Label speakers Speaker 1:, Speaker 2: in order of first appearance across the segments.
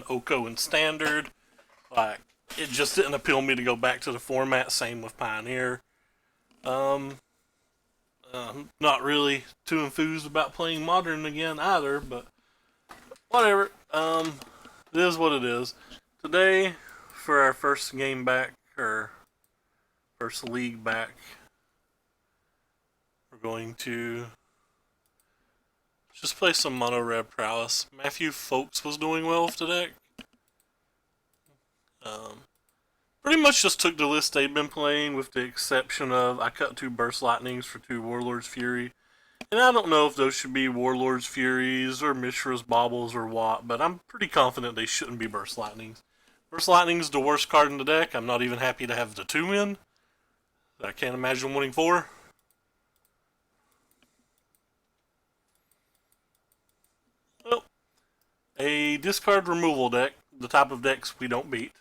Speaker 1: Oko in Standard. Like, it just didn't appeal to me to go back to the format. Same with Pioneer. Um, Not really too enthused about playing Modern again either, but whatever. It is what it is. Today, for our first game back, or first league back, we're going to just play some mono red prowess. Matthew Folks was doing well with the deck. Um, Pretty much just took the list they've been playing, with the exception of I cut 2 Burst Lightnings for 2 Warlord's Fury. And I don't know if those should be Warlord's Furies or Mishra's Baubles or what, but I'm pretty confident they shouldn't be Burst Lightnings. Burst Lightning's the worst card in the deck. I'm not even happy to have the 2 in. I can't imagine winning 4. Well, a discard removal deck, the type of decks we don't beat.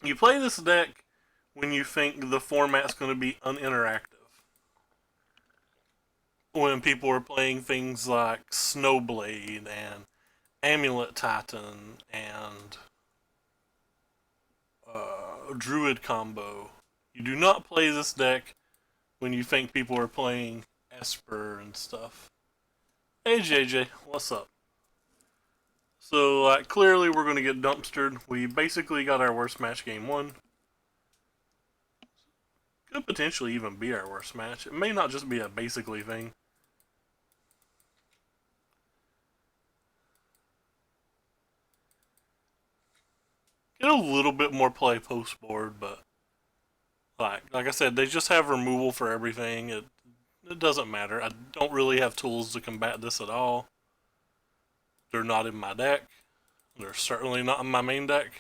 Speaker 1: You play this deck when you think the format's going to be uninteractive. When people are playing things like Snowblade and Amulet Titan and Druid combo. You do not play this deck when you think people are playing Esper and stuff. Hey JJ, what's up? So clearly we're going to get dumpstered. We basically got our worst match game 1. Could potentially even be our worst match. It may not just be a basically thing. Get a little bit more play post board, but like I said, they just have removal for everything. It doesn't matter. I don't really have tools to combat this at all. They're not in my deck. They're certainly not in my main deck.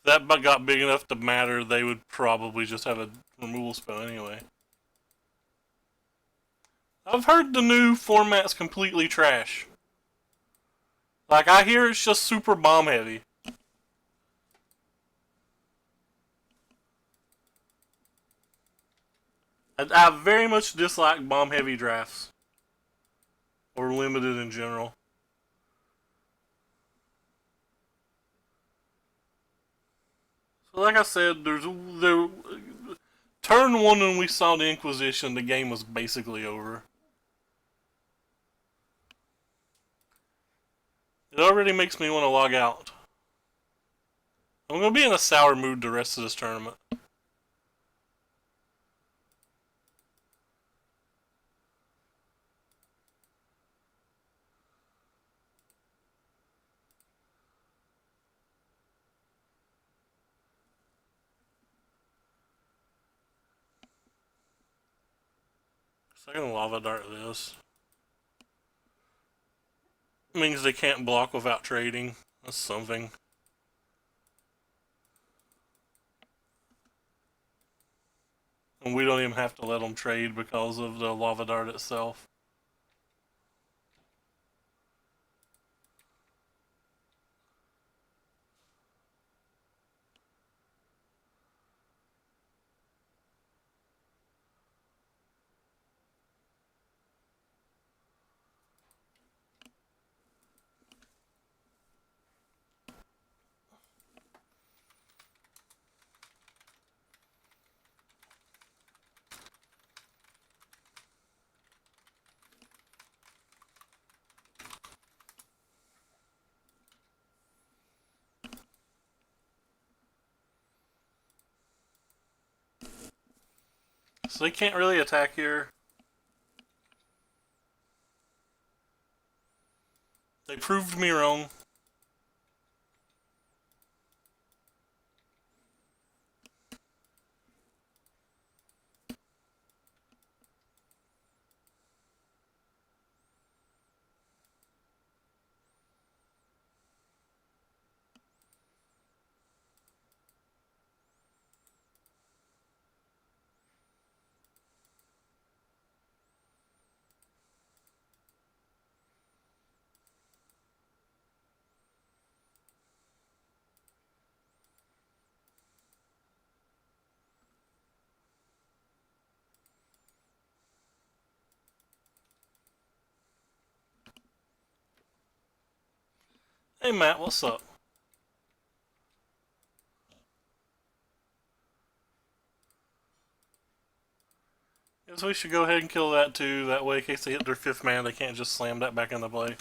Speaker 1: If that bug got big enough to matter, they would probably just have a removal spell anyway. I've heard the new format's completely trash. Like, I hear it's just super bomb heavy. I very much dislike bomb heavy drafts. Or limited in general. So like I said, turn 1 when we saw the Inquisition, the game was basically over. It already makes me want to log out. I'm going to be in a sour mood the rest of this tournament. So I can lava dart this. Means they can't block without trading. That's something. And we don't even have to let them trade because of the lava dart itself. So they can't really attack here. They proved me wrong. Hey Matt, what's up? Guess we should go ahead and kill that too. That way, in case they hit their 5th man, they can't just slam that back into play.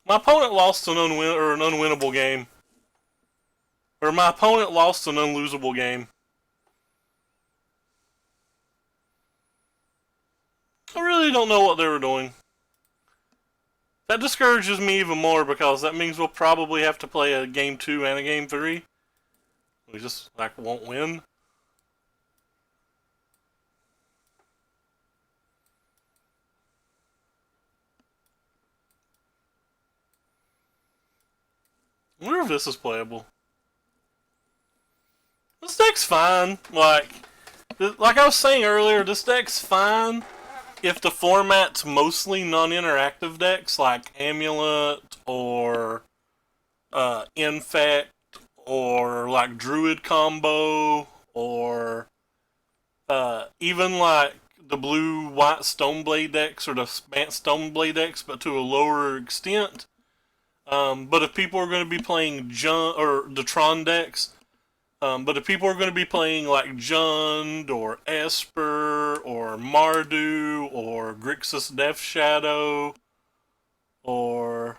Speaker 1: My opponent lost an unwinnable game. Or my opponent lost an unlosable game. I really don't know what they were doing. That discourages me even more because that means we'll probably have to play a game 2 and a game 3. We just won't win. I wonder if this is playable. This deck's fine. Like I was saying earlier, this deck's fine if the format's mostly non-interactive decks like Amulet or Infect or like Druid combo or even like the blue-white Stoneblade decks or the Stoneblade decks, but to a lower extent. But if people are going to be playing the Tron decks, but if people are going to be playing like Jund or Esper or Mardu or Grixis Death Shadow or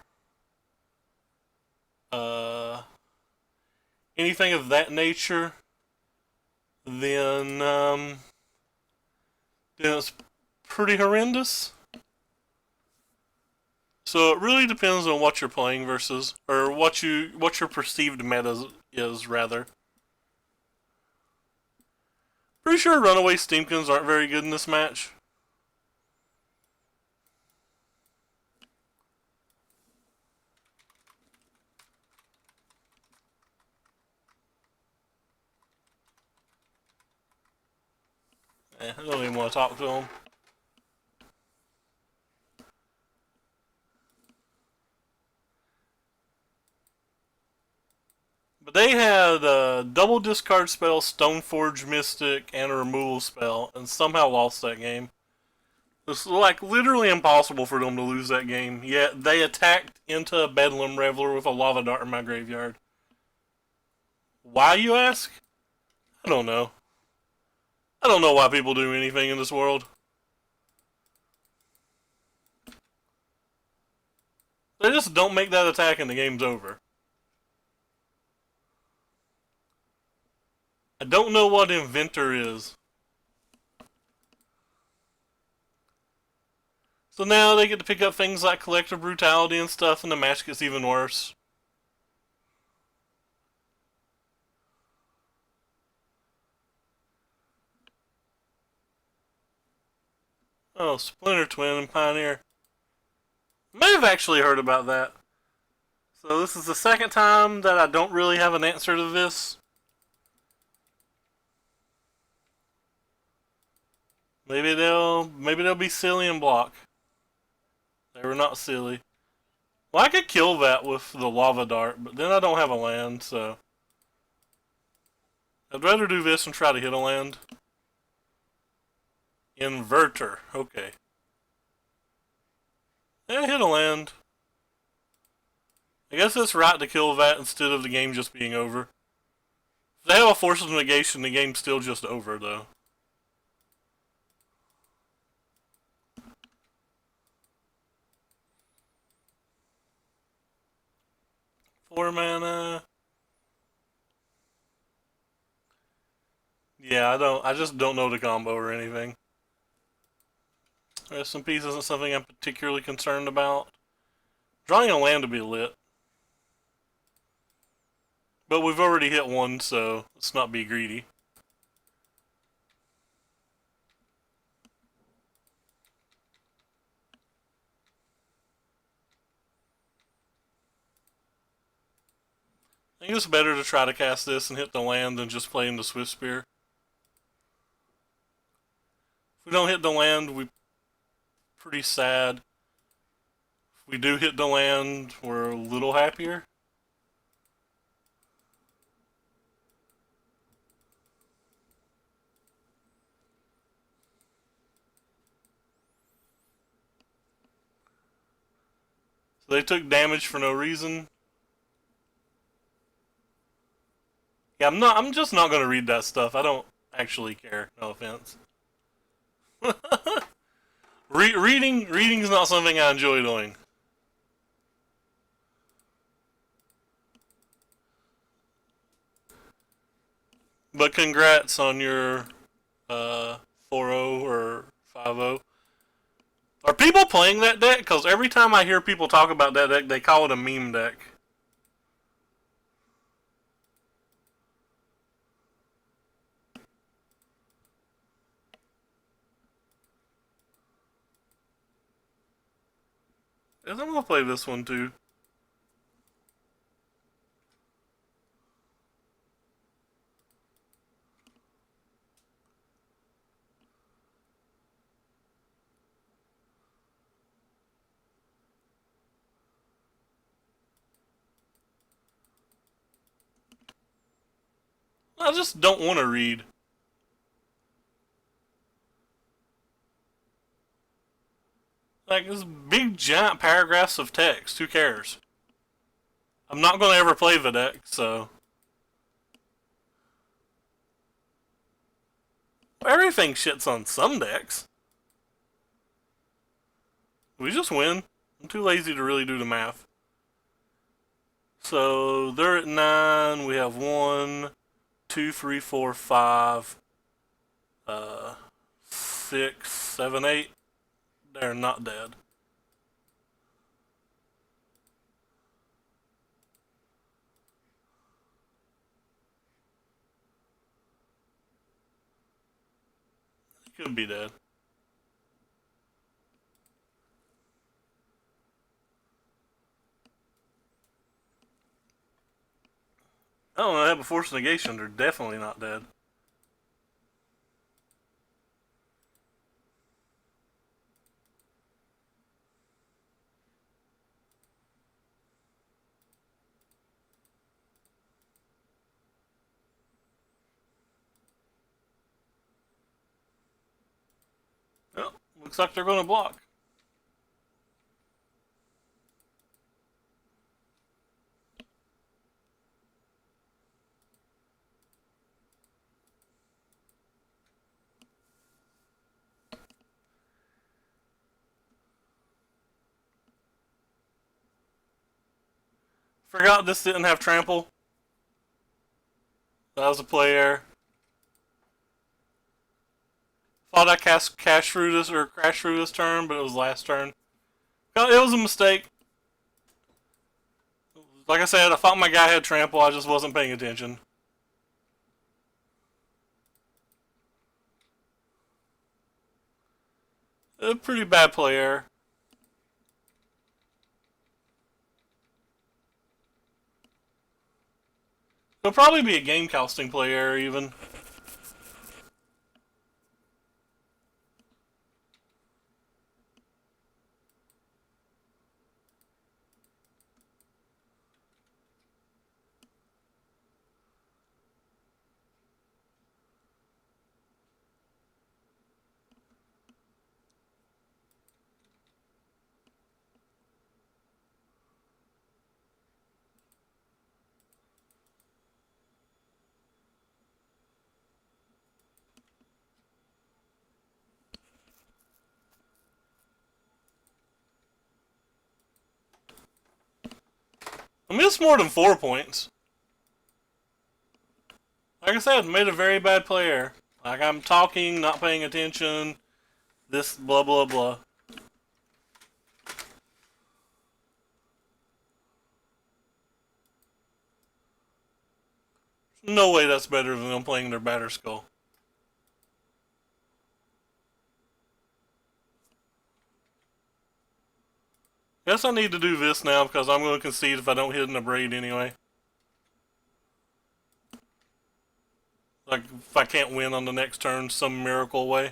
Speaker 1: anything of that nature, then it's pretty horrendous. So it really depends on what you're playing versus, or what your perceived meta is rather. Pretty sure Runaway Steamkins aren't very good in this match. I don't even want to talk to them. But they had a double discard spell, Stoneforge Mystic, and a removal spell, and somehow lost that game. It's literally impossible for them to lose that game. Yet they attacked into a Bedlam Reveler with a Lava Dart in my graveyard. Why, you ask? I don't know. I don't know why people do anything in this world. They just don't make that attack and the game's over. I don't know what Inventor is. So now they get to pick up things like Collective Brutality and stuff, and the match gets even worse. Oh, Splinter Twin and Pioneer. May have actually heard about that. So this is the second time that I don't really have an answer to this. Maybe they'll be silly and block. They were not silly. Well, I could kill that with the Lava Dart, but then I don't have a land, so I'd rather do this and try to hit a land. Inverter, okay. Yeah, hit a land. I guess it's right to kill that instead of the game just being over. If they have a Force of Negation, the game's still just over, though. Four mana. Yeah, I just don't know the combo or anything. SMP isn't something I'm particularly concerned about. Drawing a land to be lit. But we've already hit one, so let's not be greedy. I think it's better to try to cast this and hit the land than just playing the Swift Spear. If we don't hit the land, we're pretty sad. If we do hit the land, we're a little happier. So they took damage for no reason. Yeah, I'm just not gonna read that stuff. I don't actually care. No offense. Reading is not something I enjoy doing. But congrats on your 4-0 or 5-0. Are people playing that deck? Because every time I hear people talk about that deck, they call it a meme deck. Yes, I'm gonna play this one too. I just don't want to read. Like, this big giant paragraphs of text. Who cares? I'm not gonna ever play the deck, so. Everything shits on some decks. We just win. I'm too lazy to really do the math. So they're at 9. We have 1, 2, 3, 4, 5, 6, 7, 8. They're not dead. They could be dead. I don't know, they have a force negation. They're definitely not dead. Well, looks like they're gonna block. Forgot this didn't have trample. That was a play error. Thought I cast cash through this or crash through this turn, but it was last turn. It was a mistake. Like I said, I thought my guy had trample. I just wasn't paying attention. A pretty bad play error. It'll probably be a game costing play error even. I mean, it's more than 4 points. Like I said, made a very bad play error. Like, I'm talking, not paying attention. This blah blah blah. No way that's better than them playing their batter skull. Guess I need to do this now because I'm going to concede if I don't hit in a braid anyway. Like, if I can't win on the next turn some miracle way.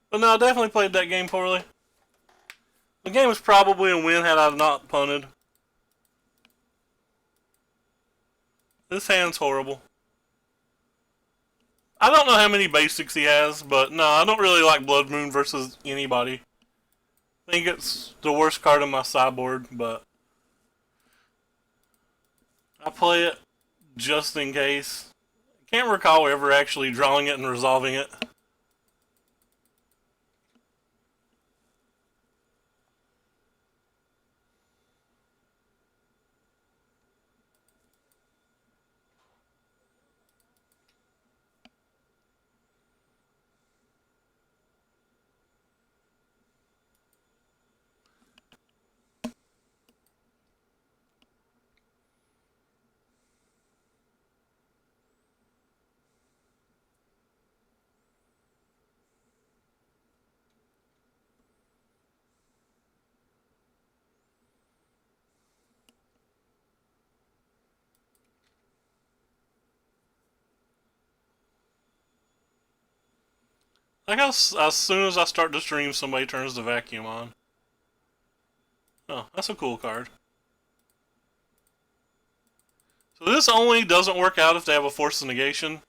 Speaker 1: But no, I definitely played that game poorly. The game was probably a win had I not punted. This hand's horrible. I don't know how many basics he has, but no, I don't really like Blood Moon versus anybody. I think it's the worst card on my sideboard, but I play it just in case. Can't recall ever actually drawing it and resolving it. Like as soon as I start to stream, somebody turns the vacuum on. Oh, that's a cool card. So this only doesn't work out if they have a force of negation.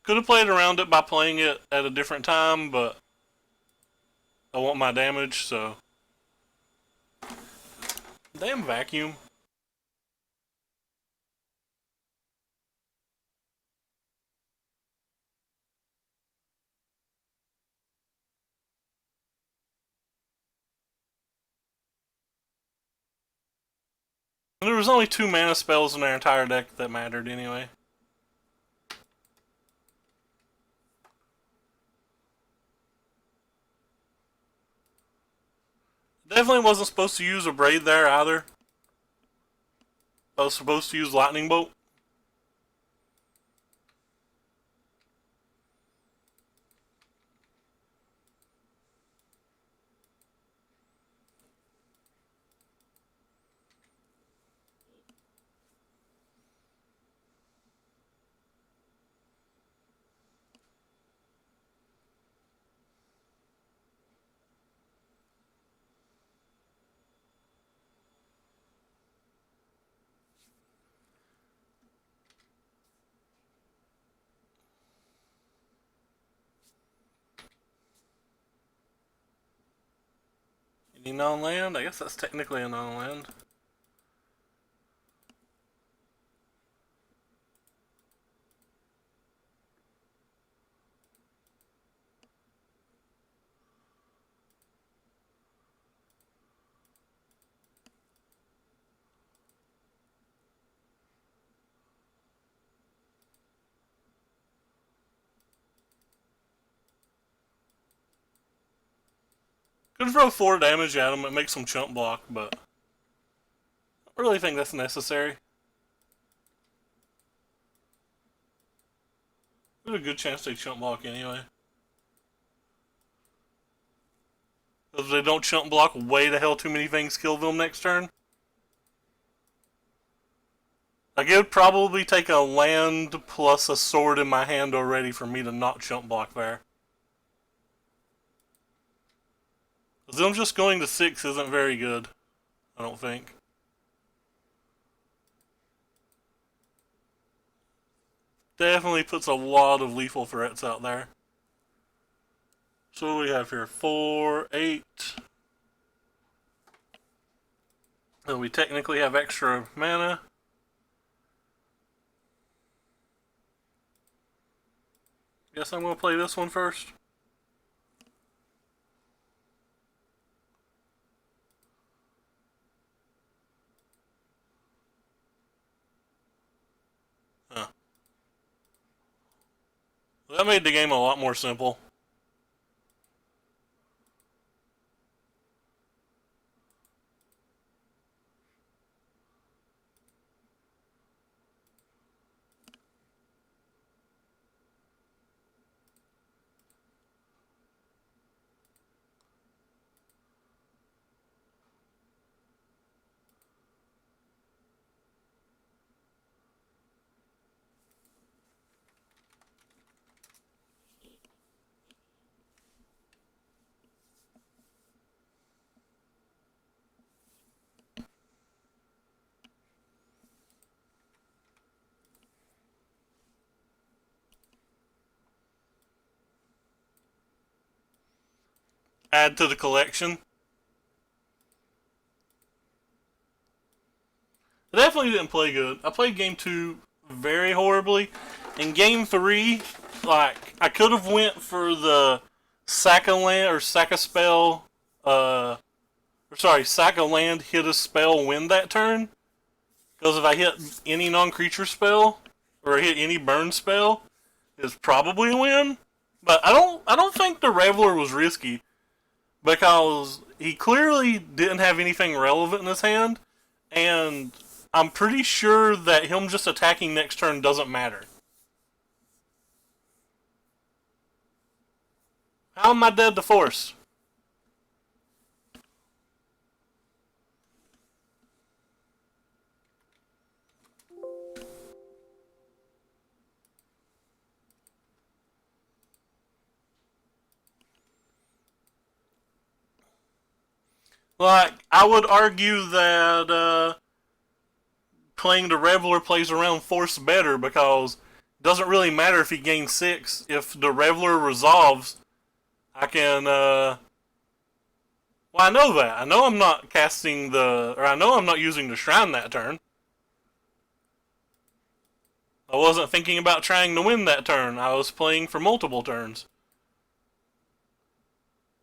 Speaker 1: Could have played around it by playing it at a different time, but I want my damage, so. Damn vacuum. There was only 2 mana spells in their entire deck that mattered anyway. Definitely wasn't supposed to use a braid there either. I was supposed to use lightning bolt. Any non-land? I guess that's technically a non-land. Could throw 4 damage at him and make some chump block, but I don't really think that's necessary. There's a good chance they chump block anyway. If they don't chump block, way the hell too many things kill them next turn. Like, it would probably take a land plus a sword in my hand already for me to not chump block there. Them just going to 6 isn't very good, I don't think. Definitely puts a lot of lethal threats out there. So what do we have here? 4, 8. And we technically have extra mana. Guess I'm going to play this one first. That made the game a lot more simple. Add to the collection. I definitely didn't play good. I played game 2 very horribly. In game 3, like, I could have went for the sack a land or sack a spell, sack a land, hit a spell, win that turn. Because if I hit any non-creature spell or hit any burn spell, it's probably a win. But I don't think the Reveler was risky because he clearly didn't have anything relevant in his hand, and I'm pretty sure that him just attacking next turn doesn't matter. How am I dead to force? Like, I would argue that playing the Reveler plays around force better because it doesn't really matter if he gains 6. If the Reveler resolves, I can. Well, I know that. I know I'm not casting the. Or I know I'm not using the Shrine that turn. I wasn't thinking about trying to win that turn. I was playing for multiple turns.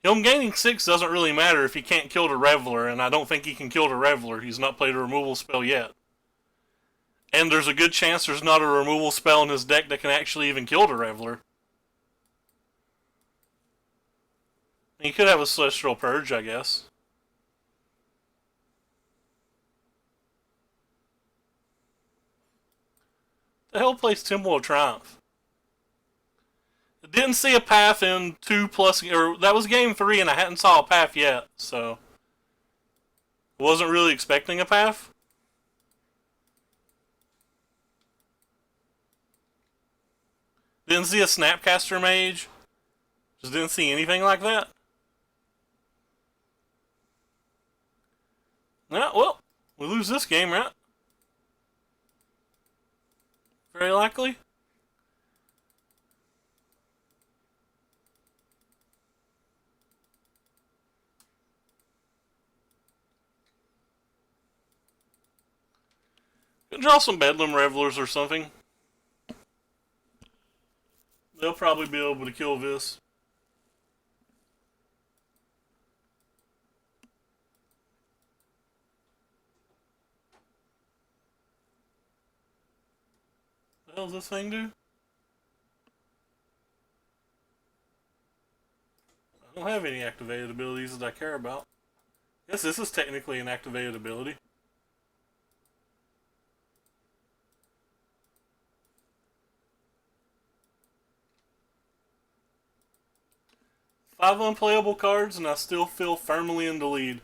Speaker 1: Him gaining 6 doesn't really matter if he can't kill the Reveler, and I don't think he can kill the Reveler. He's not played a removal spell yet. And there's a good chance there's not a removal spell in his deck that can actually even kill the Reveler. He could have a Celestial Purge, I guess. The hell plays Temple of Triumph? I didn't see a path in 2 plus, or that was game 3 and I hadn't saw a path yet, so wasn't really expecting a path. Didn't see a Snapcaster Mage. Just didn't see anything like that. Yeah, well, we lose this game, right? Very likely. Could draw some Bedlam Revelers or something. They'll probably be able to kill this. What the hell does this thing do? I don't have any activated abilities that I care about. Yes, this is technically an activated ability. 5 unplayable cards, and I still feel firmly in the lead.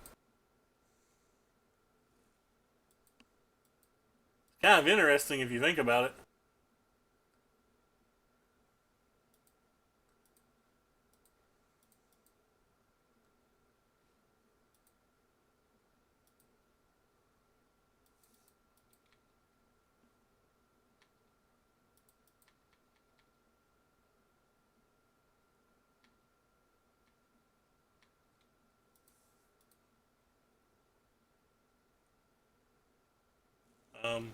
Speaker 1: Kind of interesting if you think about it. Um,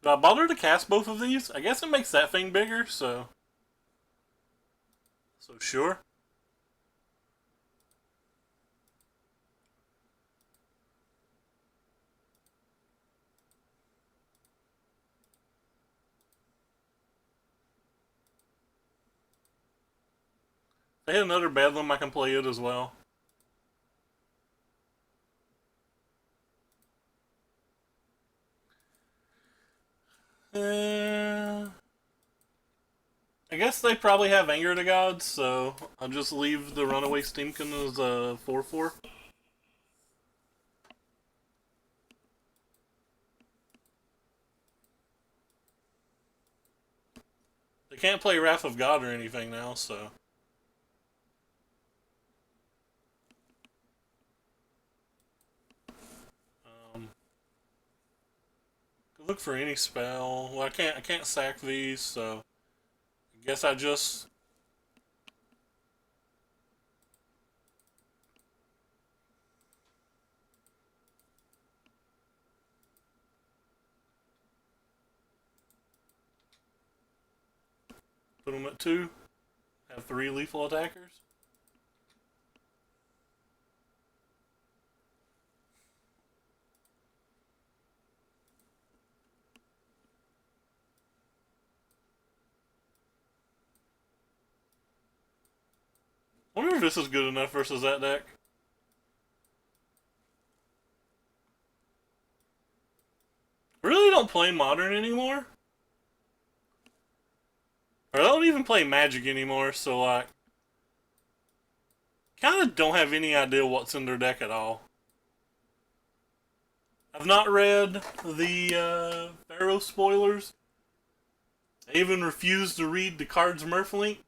Speaker 1: do I bother to cast both of these? I guess it makes that thing bigger, so sure. They had another Bedlam, I can play it as well. Uh, I guess they probably have Anger to Gods, so I'll just leave the Runaway Steamkin as a 4/4. They can't play Wrath of God or anything now, so. Um, look for any spell. Well, I can't sack these, so I guess I just put them at 2. Have 3 lethal attackers. I wonder if this is good enough versus that deck. Really don't play Modern anymore? Or I don't even play Magic anymore, so like, kind of don't have any idea what's in their deck at all. I've not read the Pharaoh spoilers. I even refuse to read the cards Murph linked.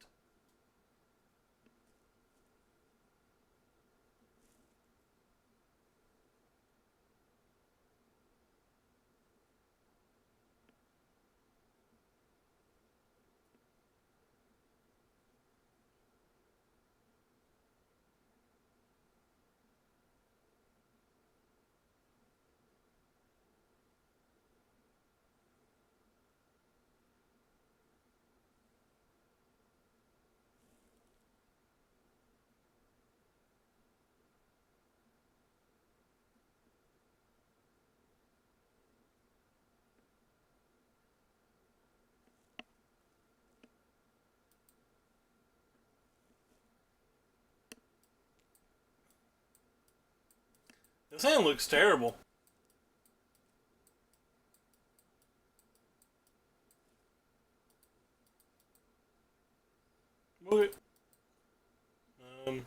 Speaker 1: This hand looks terrible. Move it. Um,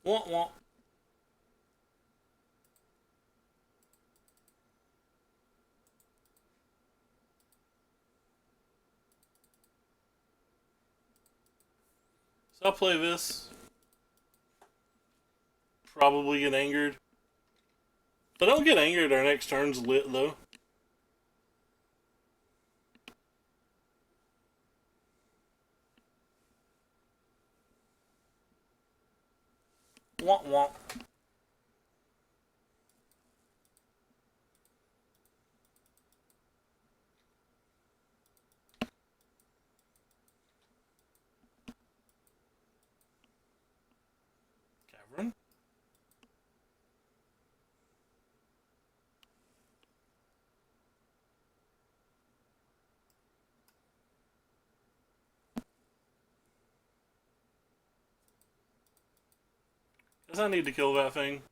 Speaker 1: womp womp. So I'll play this. Probably get angered. If I don't get angered, our next turn's lit though. Womp womp. Cavern. Guess I need to kill that thing.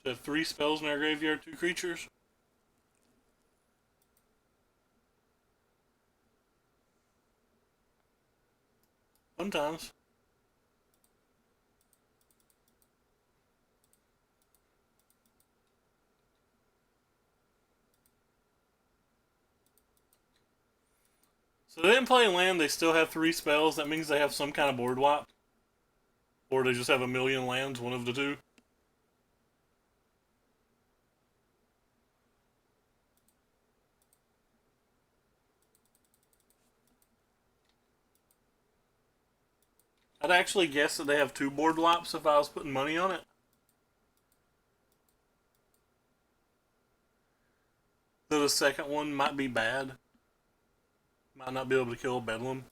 Speaker 1: To have 3 spells in our graveyard, 2 creatures. Sometimes. So they didn't play land, they still have 3 spells. That means they have some kind of board wipe. Or they just have a million lands, one of the two. I'd actually guess that they have 2 board wipes if I was putting money on it. So the second one might be bad. Might not be able to kill a Bedlam.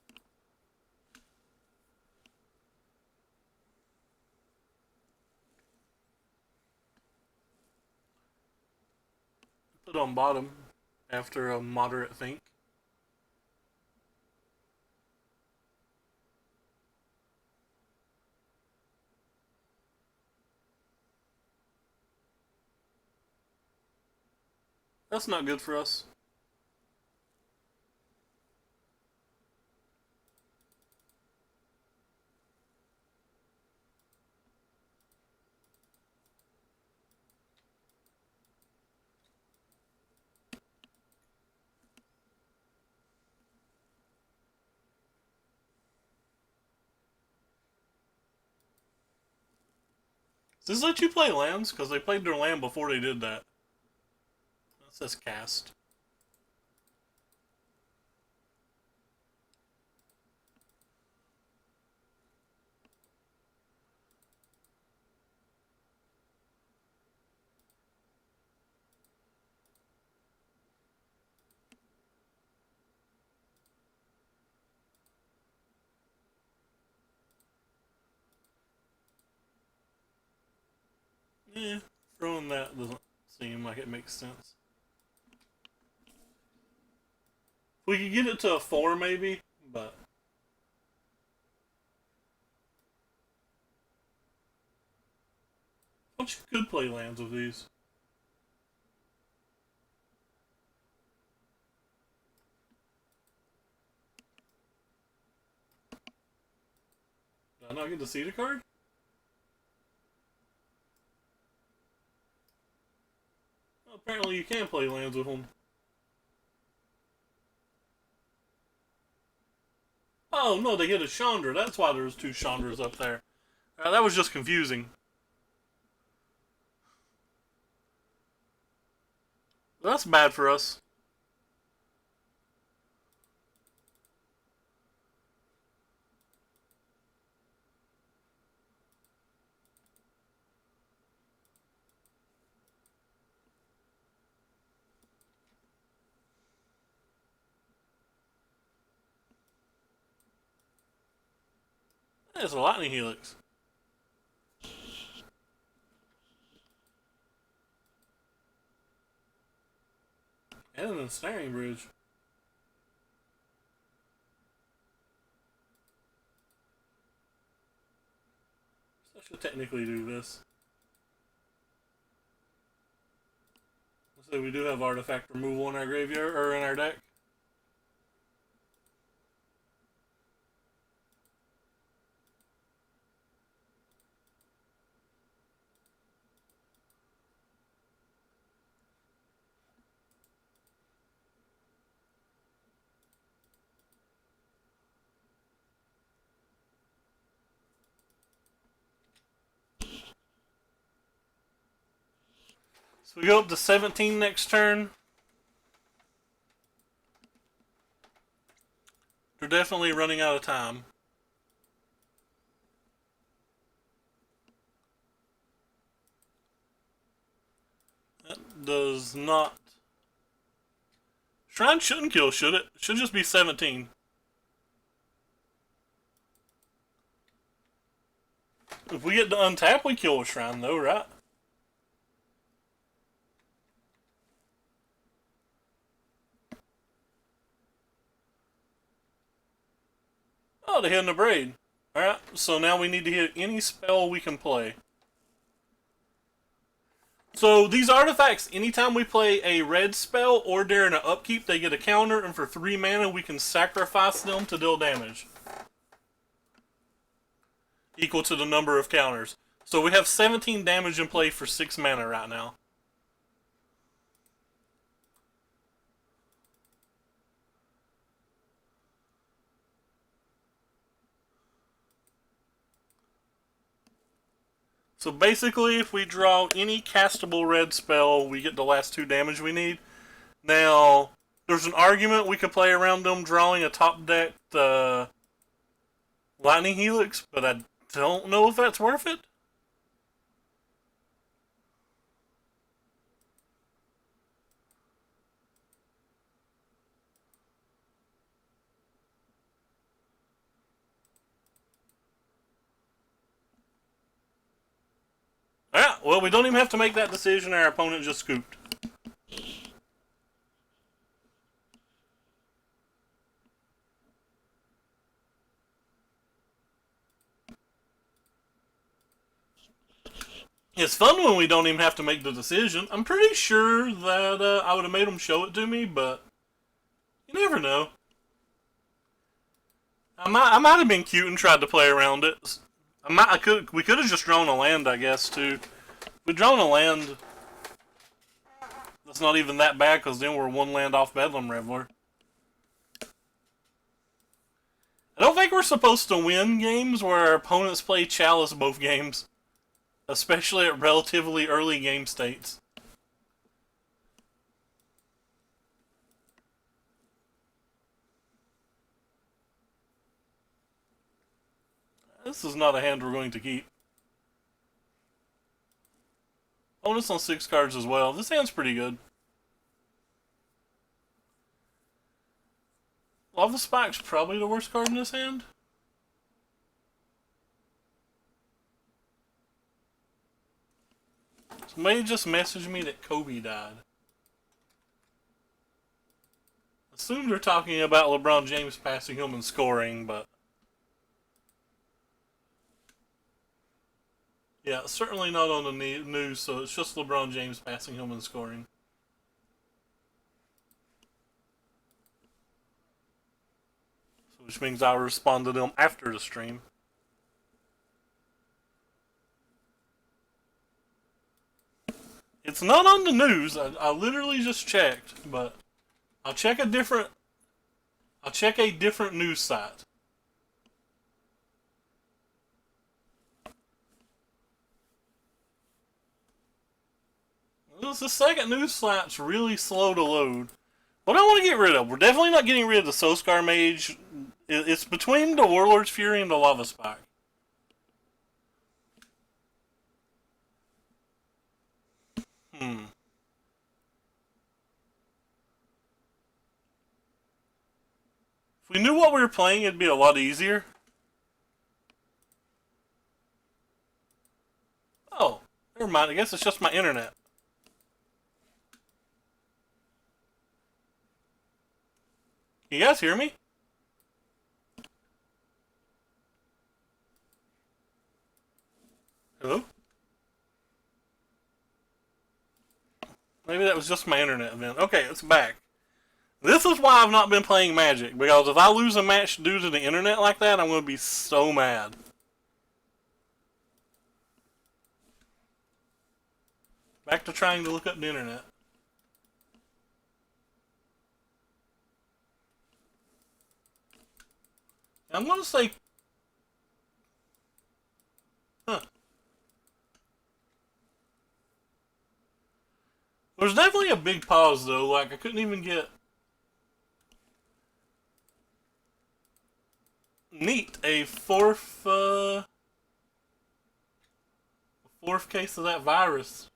Speaker 1: Put on bottom after a moderate think. That's not good for us. Does this let you play lands? Because they played their land before they did that. That says cast. Yeah, throwing that doesn't seem like it makes sense. If we could get it to a 4 maybe, but... But you could play lands with these. Did I not get to see the card? Well, apparently you can play lands with them. Oh no, they hit a Chandra. That's why there's 2 Chandras up there. That was just confusing. That's bad for us. There's a lightning helix. And an ensnaring bridge. So I should technically do this. So we do have artifact removal in our graveyard or in our deck. So we go up to 17 next turn. They're definitely running out of time. That does not... Shrine shouldn't kill, should it? It should just be 17. If we get to untap, we kill a Shrine though, right? Oh, they hit a braid. Alright, so now we need to hit any spell we can play. So these artifacts, anytime we play a red spell or during an upkeep, they get a counter, and for 3 mana we can sacrifice them to deal damage. Equal to the number of counters. So we have 17 damage in play for 6 mana right now. So basically, if we draw any castable red spell, we get the last 2 damage we need. Now, there's an argument we could play around them drawing a top deck Lightning Helix, but I don't know if that's worth it. Yeah, well, we don't even have to make that decision. Our opponent just scooped. It's fun when we don't even have to make the decision. I'm pretty sure that I would have made them show it to me, but you never know. I might have been cute and tried to play around it. We could have just drawn a land, I guess, too. If we'd drawn a land, that's not even that bad, because then we're one land off Bedlam Reveler. I don't think we're supposed to win games where our opponents play Chalice both games, especially at relatively early game states. This is not a hand we're going to keep. Bonus on 6 cards as well. This hand's pretty good. Lava Spike's probably the worst card in this hand. Somebody just messaged me that Kobe died. Assume they're talking about LeBron James passing him and scoring, but yeah, certainly not on the news, so it's just LeBron James passing him and scoring. So, which means I'll respond to them after the stream. It's not on the news. I literally just checked, but I'll check a different news site. The second news site's really slow to load. What I want to get rid of, we're definitely not getting rid of the Soulscar Mage. It's between the Warlord's Fury and the Lava Spike. If we knew what we were playing, it'd be a lot easier. Oh, never mind. I guess it's just my internet. You guys hear me? Hello? Maybe that was just my internet then. Okay, it's back. This is why I've not been playing Magic, because if I lose a match due to the internet like that, I'm going to be so mad. Back to trying to look up the internet. I'm going to say... Huh. There's definitely a big pause, though. Like, I couldn't even get... Neat. A fourth case of that virus.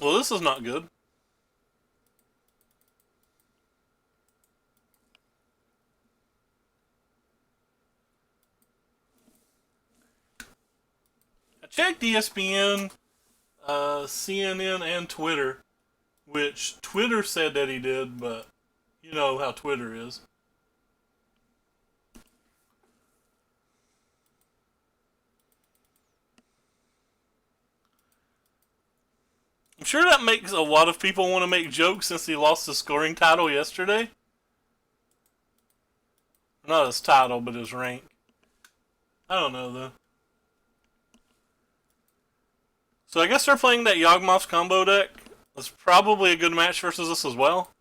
Speaker 1: Well, this is not good. I checked ESPN, CNN, and Twitter, which Twitter said that he did, but you know how Twitter is. I'm sure that makes a lot of people want to make jokes since he lost his scoring title yesterday. Not his title, but his rank. I don't know, though. So I guess they're playing that Yawgmoth's combo deck. That's probably a good match versus us as well.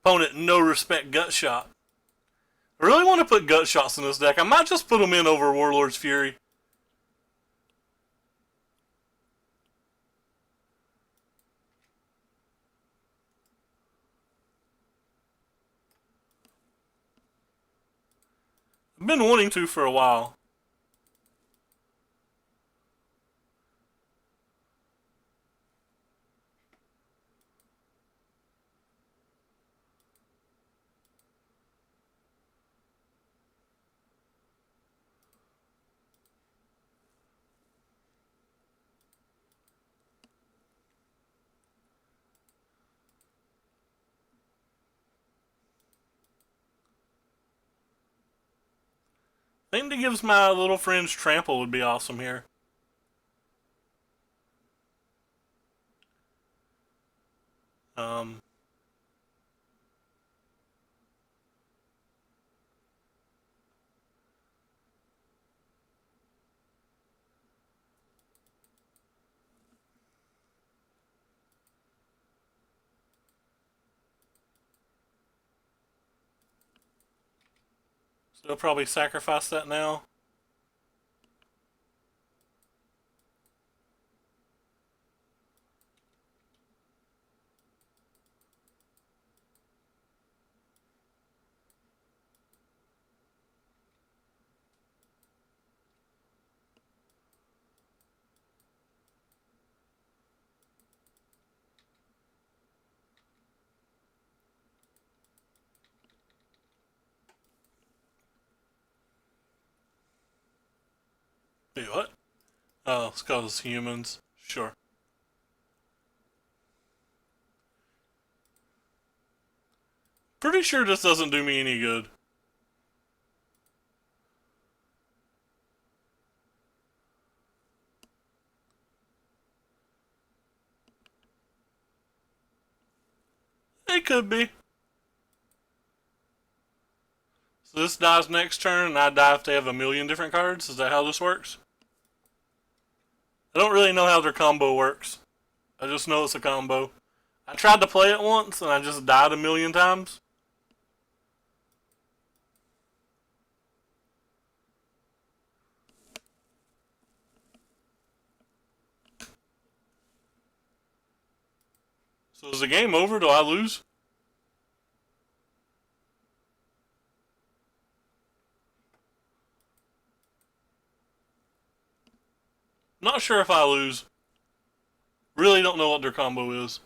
Speaker 1: Opponent no respect gut shot. I really want to put gut shots in this deck. I might just put them in over Warlord's Fury. I've been wanting to for a while. Thing that gives my little friends trample would be awesome here. Um, so they'll probably sacrifice that now. Wait, what? Oh, it's because humans. Sure. Pretty sure this doesn't do me any good. It could be. So this dies next turn, and I die if they have a million different cards? Is that how this works? I don't really know how their combo works. I just know it's a combo. I tried to play it once, and I just died a million times. So is the game over? Do I lose? Not sure if I lose. Really don't know what their combo is.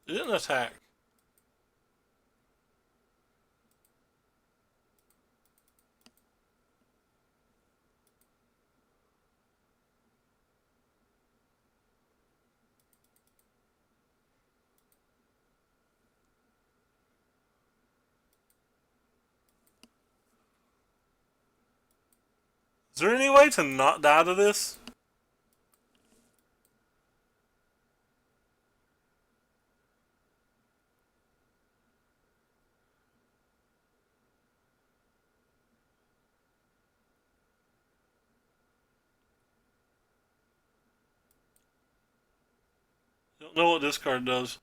Speaker 1: It didn't attack. Is there any way to not die to this? Don't know what this card does.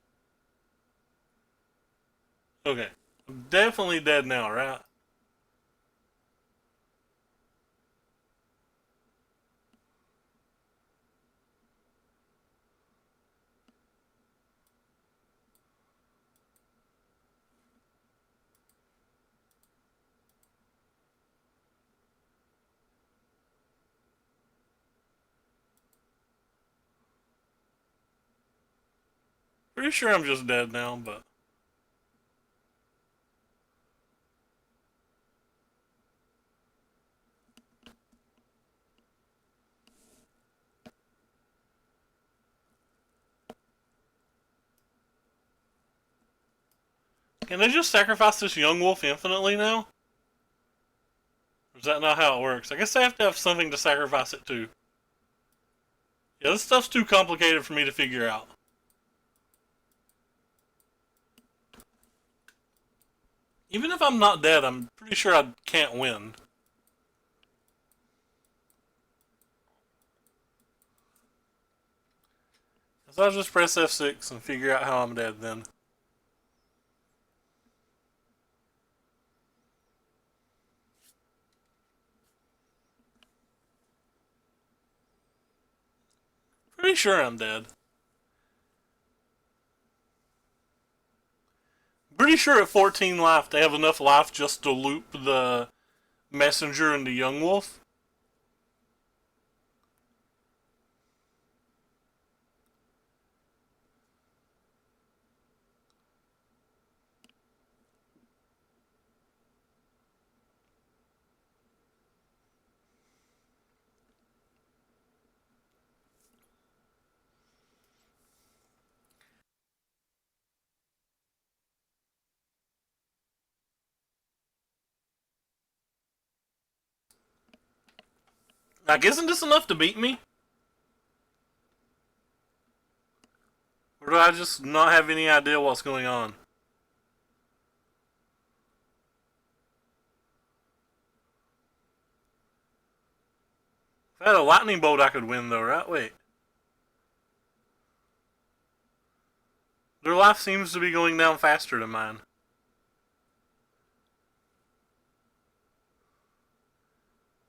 Speaker 1: Okay. I'm definitely dead now, right? Pretty sure I'm just dead now, but... Can they just sacrifice this young wolf infinitely now? Or is that not how it works? I guess they have to have something to sacrifice it to. Yeah, this stuff's too complicated for me to figure out. Even if I'm not dead, I'm pretty sure I can't win. So I'll just press F6 and figure out how I'm dead then. Pretty sure I'm dead. Pretty sure at 14 life they have enough life just to loop the messenger and the young wolf. Like, isn't this enough to beat me? Or do I just not have any idea what's going on? If I had a lightning bolt, I could win, though, right? Wait. Their life seems to be going down faster than mine.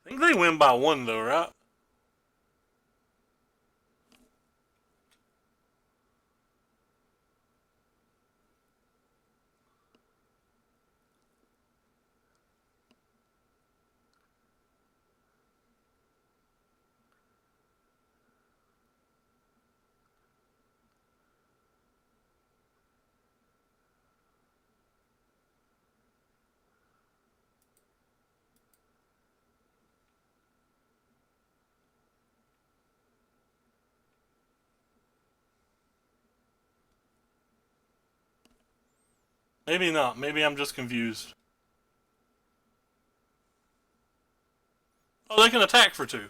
Speaker 1: I think they win by one, though, right? Maybe not. Maybe I'm just confused. Oh, they can attack for two.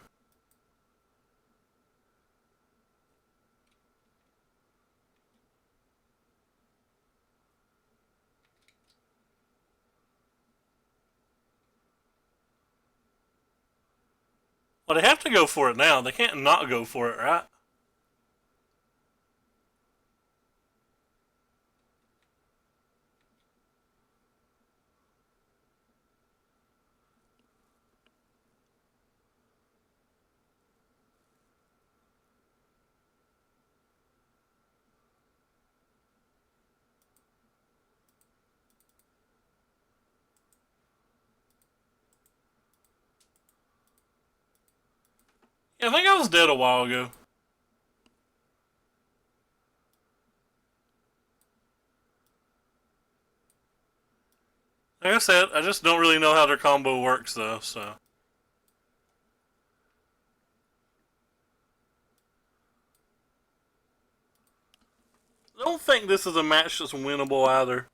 Speaker 1: Well, they have to go for it now. They can't not go for it, right? Yeah, I think I was dead a while ago. Like I said, I just don't really know how their combo works, though, so. I don't think this is a match that's winnable either.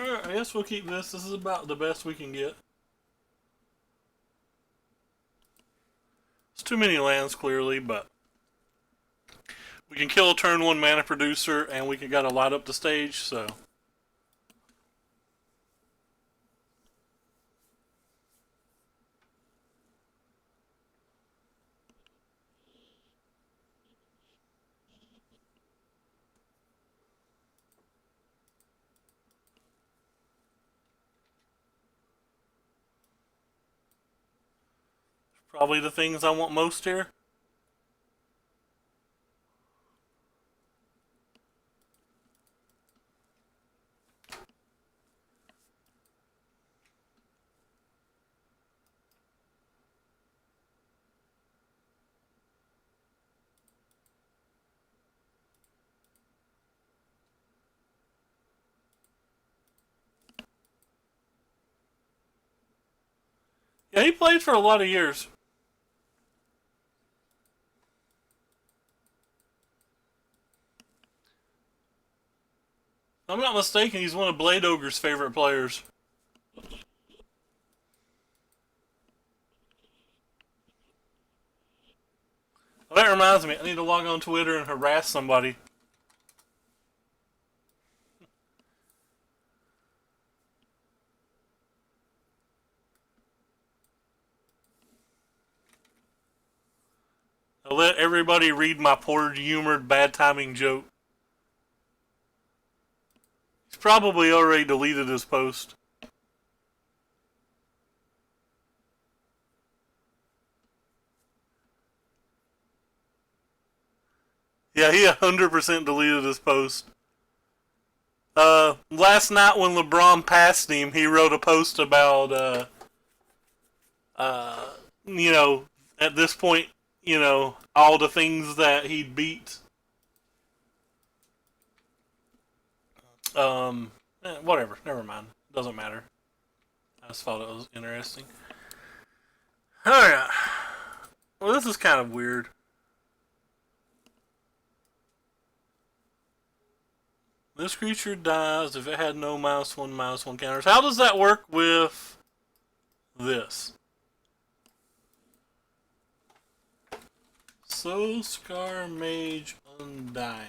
Speaker 1: Alright, I guess we'll keep this. This is about the best we can get. It's too many lands, clearly, but we can kill a turn one mana producer, and we can gotta light up the stage, so. Probably the things I want most here. Yeah, he played for a lot of years. I'm not mistaken, he's one of Blade Ogre's favorite players. Well, that reminds me, I need to log on Twitter and harass somebody. I'll let everybody read my poor humored bad timing joke. He's probably already deleted his post. Yeah, he 100% deleted his post. Last night when LeBron passed him, he wrote a post about, you know, at this point, you know, all the things that he'd beat. Whatever, never mind. Doesn't matter. I just thought it was interesting. Alright. Well, this is kind of weird. This creature dies if it had no -1/-1 counters. How does that work with this? So Scar Mage Undying.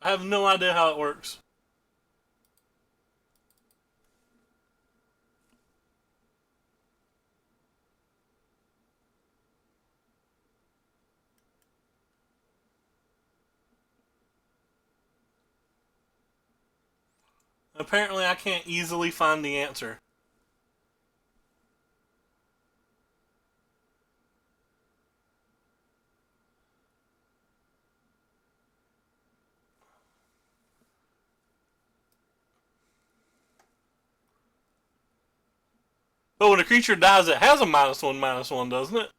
Speaker 1: I have no idea how it works. Apparently, I can't easily find the answer. But when a creature dies, it has a -1/-1, doesn't it?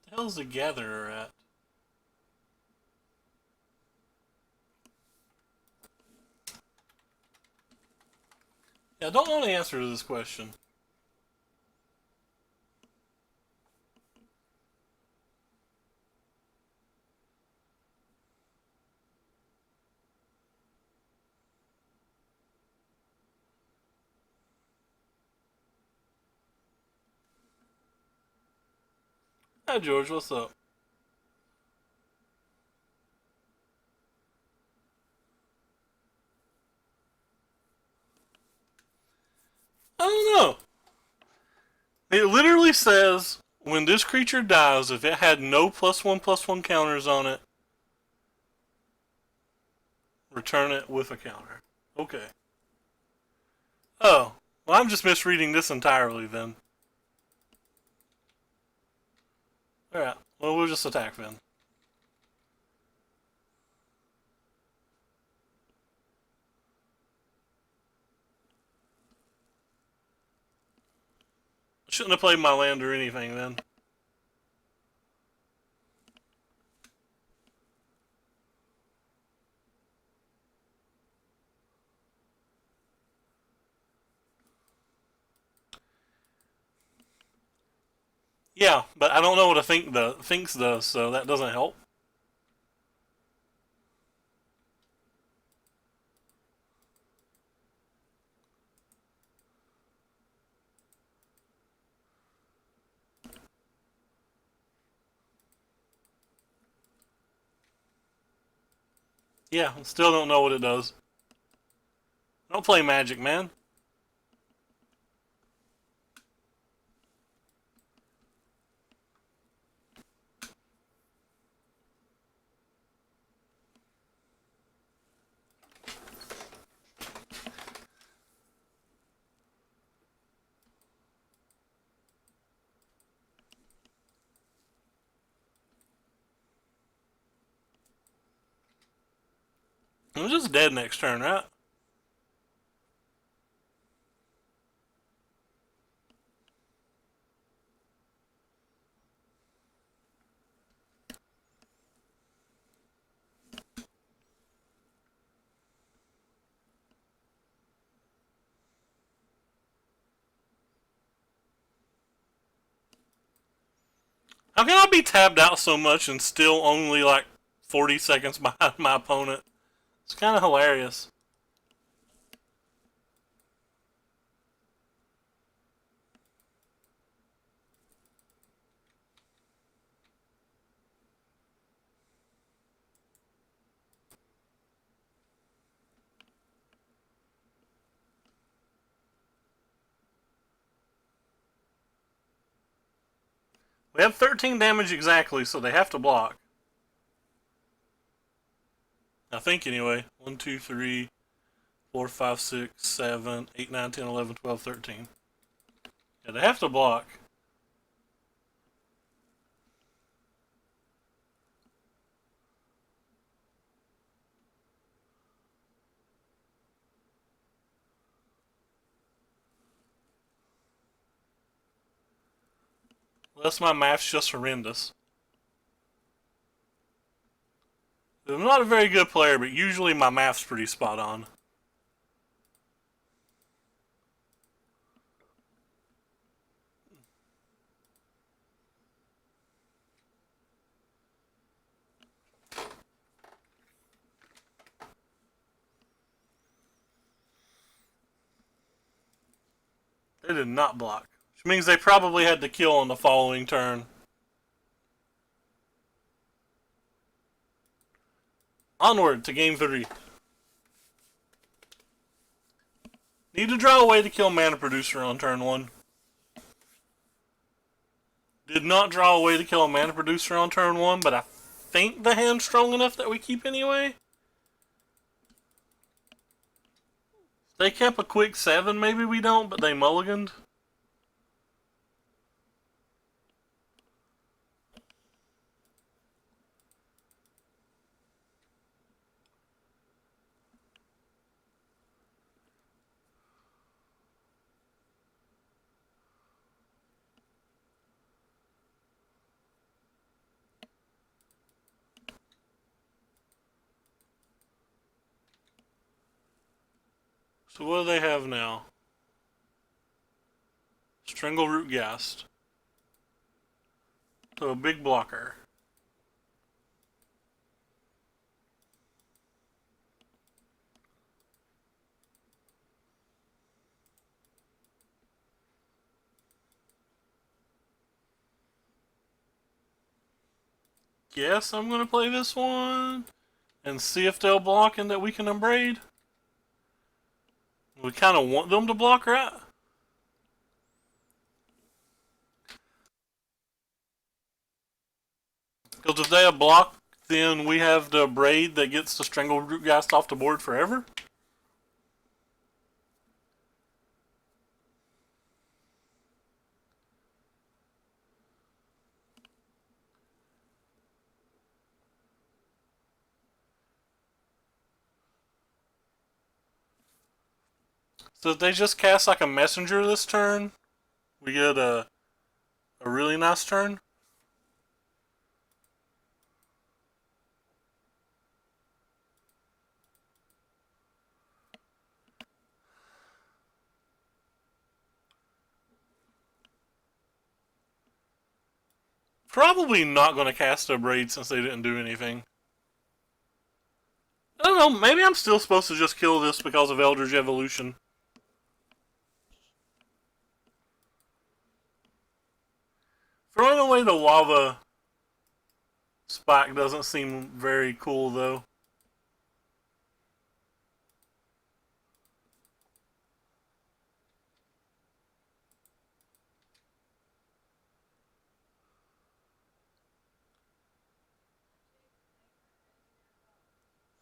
Speaker 1: What the hell's the Gatherer at? Yeah, I don't know the answer to this question. Hi, George, what's up? I don't know. It literally says when this creature dies, if it had no +1/+1 counters on it, return it with a counter. Okay. Oh, well, I'm just misreading this entirely then. Alright, well, we'll just attack then. Shouldn't have played my land or anything then. Yeah, but I don't know what a thinks does, so that doesn't help. Yeah, still don't know what it does. Don't play Magic, man. I'm just dead next turn, right? How can I be tabbed out so much and still only like 40 seconds behind my opponent? It's kind of hilarious. We have 13 damage exactly, so they have to block. I think anyway. 1, 2, 3, 4, 5, 6, 7, 8, 9, 10, 11, 12, 13. Yeah, they have to block. Unless my math's just horrendous. I'm not a very good player, but usually my math's pretty spot on. They did not block. Which means they probably had to kill on the following turn. Onward to game 3. Need to draw a way to kill Mana Producer on turn 1. Did not draw a way to kill a Mana Producer on turn 1, but I think the hand's strong enough that we keep anyway. They kept a quick 7, maybe we don't, but they mulliganed. So what do they have now? Strangleroot Ghast. So a big blocker. Guess I'm gonna play this one and see if they'll block and that we can unbraid. We kind of want them to block, right? Because if they have block, then we have the braid that gets the Strangleroot Ghast off the board forever. So if they just cast like a messenger this turn, we get a really nice turn. Probably not going to cast a braid since they didn't do anything. I don't know, maybe I'm still supposed to just kill this because of Eldritch Evolution. Throwing away the lava spike doesn't seem very cool though.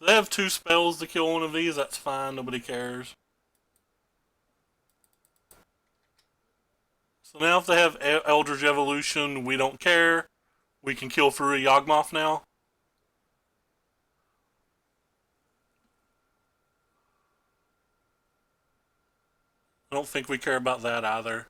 Speaker 1: They have 2 spells to kill one of these, that's fine, nobody cares. So now if they have Eldritch Evolution, we don't care. We can kill through a Yawgmoth now. I don't think we care about that either.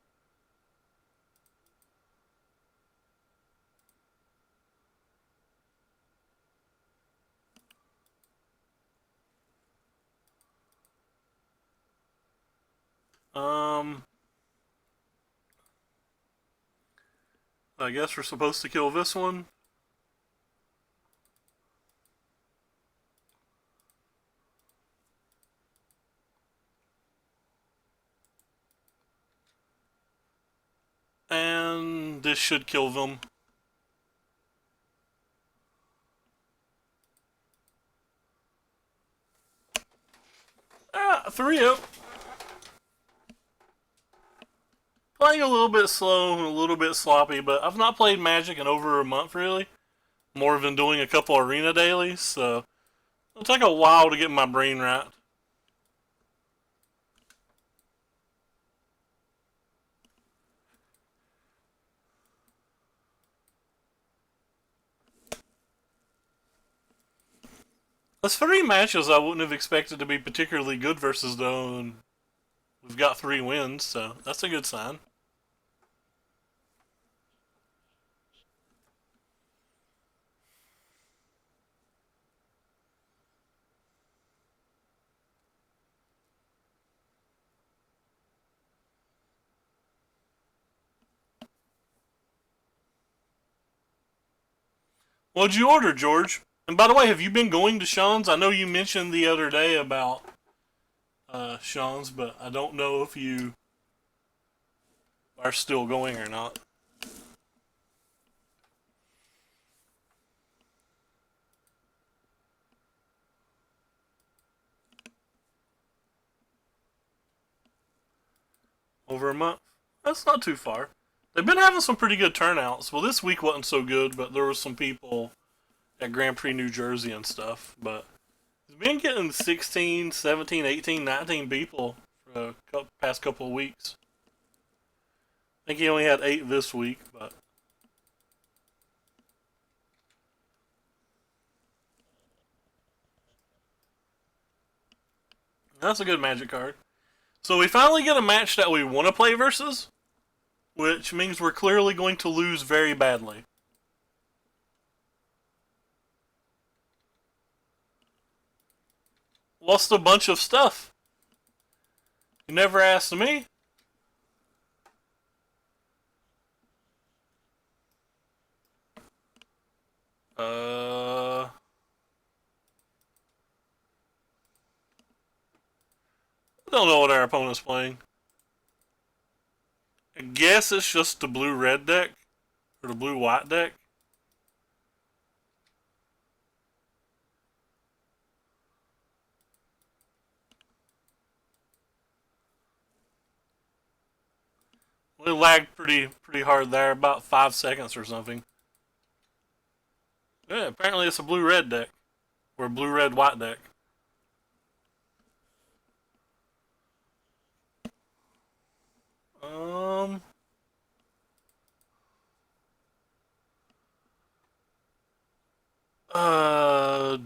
Speaker 1: I guess we're supposed to kill this one. And this should kill them. Ah, 3-0. Playing a little bit slow and a little bit sloppy, but I've not played Magic in over a month, really. More than doing a couple arena dailies, so it'll take a while to get my brain right. That's 3 matches I wouldn't have expected to be particularly good versus, though, and we've got 3 wins, so that's a good sign. What'd you order, George? And by the way, have you been going to Sean's? I know you mentioned the other day about Sean's, but I don't know if you are still going or not. Over a month? That's not too far. They've been having some pretty good turnouts. Well, this week wasn't so good, but there were some people at Grand Prix New Jersey and stuff. But it's been getting 16, 17, 18, 19 people for the past couple of weeks. I think he only had 8 this week, but that's a good Magic card. So we finally get a match that we want to play versus, which means we're clearly going to lose very badly. Lost a bunch of stuff. You never asked me. I don't know what our opponent's playing. I guess it's just the blue-red deck. Or the blue-white deck. We lagged pretty hard there, about 5 seconds or something. Yeah, apparently it's a blue-red deck. Or a blue-red-white deck. Um...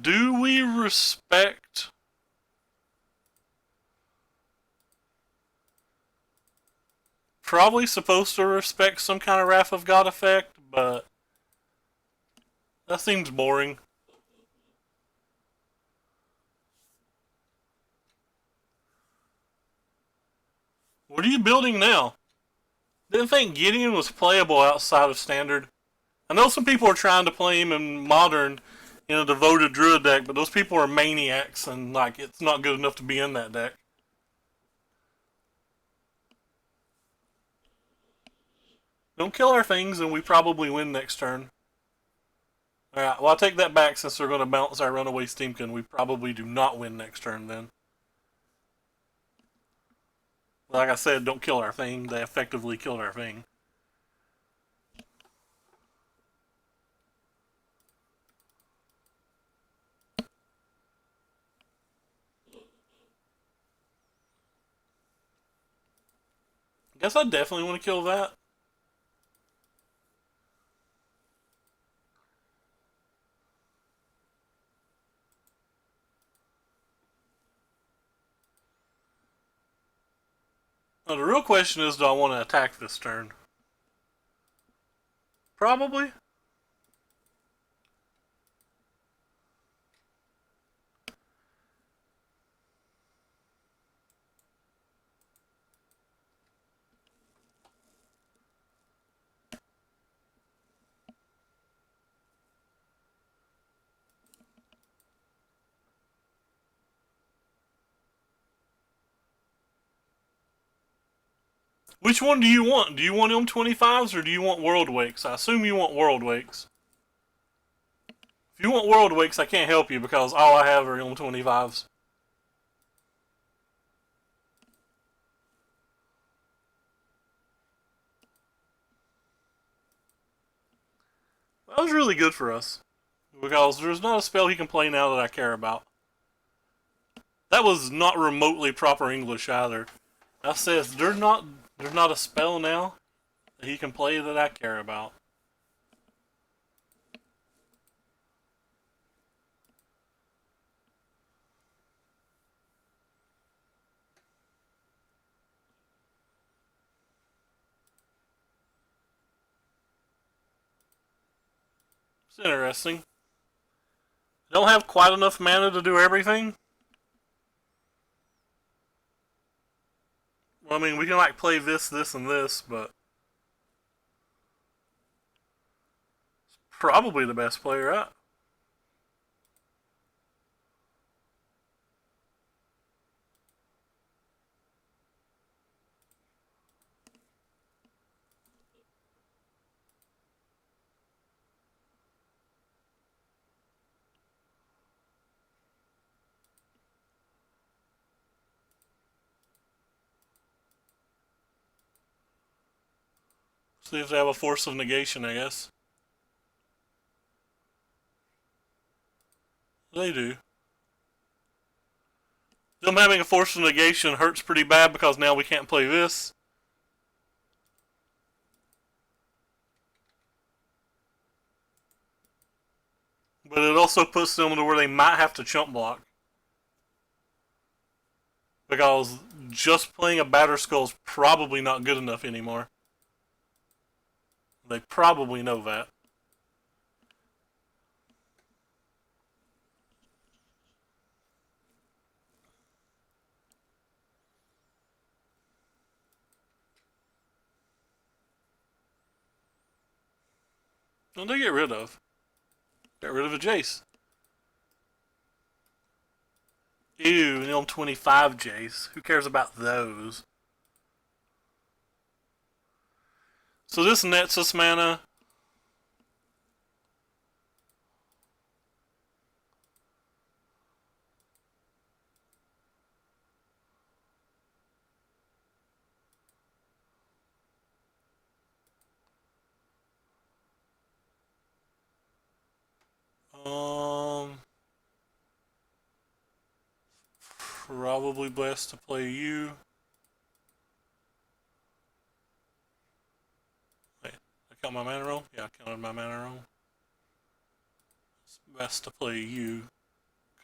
Speaker 1: do we respect... Probably supposed to respect some kind of Wrath of God effect, but that seems boring. What are you building now? Didn't think Gideon was playable outside of Standard. I know some people are trying to play him in Modern in a devoted Druid deck, but those people are maniacs, and like it's not good enough to be in that deck. Don't kill our things, and we probably win next turn. Alright, well, I'll take that back since they're going to bounce our Runaway Steamkin. We probably do not win next turn then. Like I said, don't kill our thing. They effectively killed our thing. Guess I definitely want to kill that. Now, the real question is, do I want to attack this turn? Probably. Which one do you want? Do you want M25s or do you want World Wakes? I assume you want World Wakes. If you want World Wakes, I can't help you because all I have are M25s. That was really good for us because there's not a spell he can play now that I care about. That was not remotely proper English either. That says there's not a spell now that he can play that I care about. It's interesting. Don't have quite enough mana to do everything. Well, I mean, we can like play this, this, and this, but probably the best player up. See if they have a force of negation, I guess. They do. Them having a force of negation hurts pretty bad because now we can't play this. But it also puts them to where they might have to chump block. Because just playing a Batterskull is probably not good enough anymore. They probably know that. What they get rid of? Got rid of a Jace. Ew, an L25 Jace. Who cares about those? So this nets us mana. Um, Probably best to play you. Wait, I count my mana roll? Yeah, I counted my mana roll. It's best to play you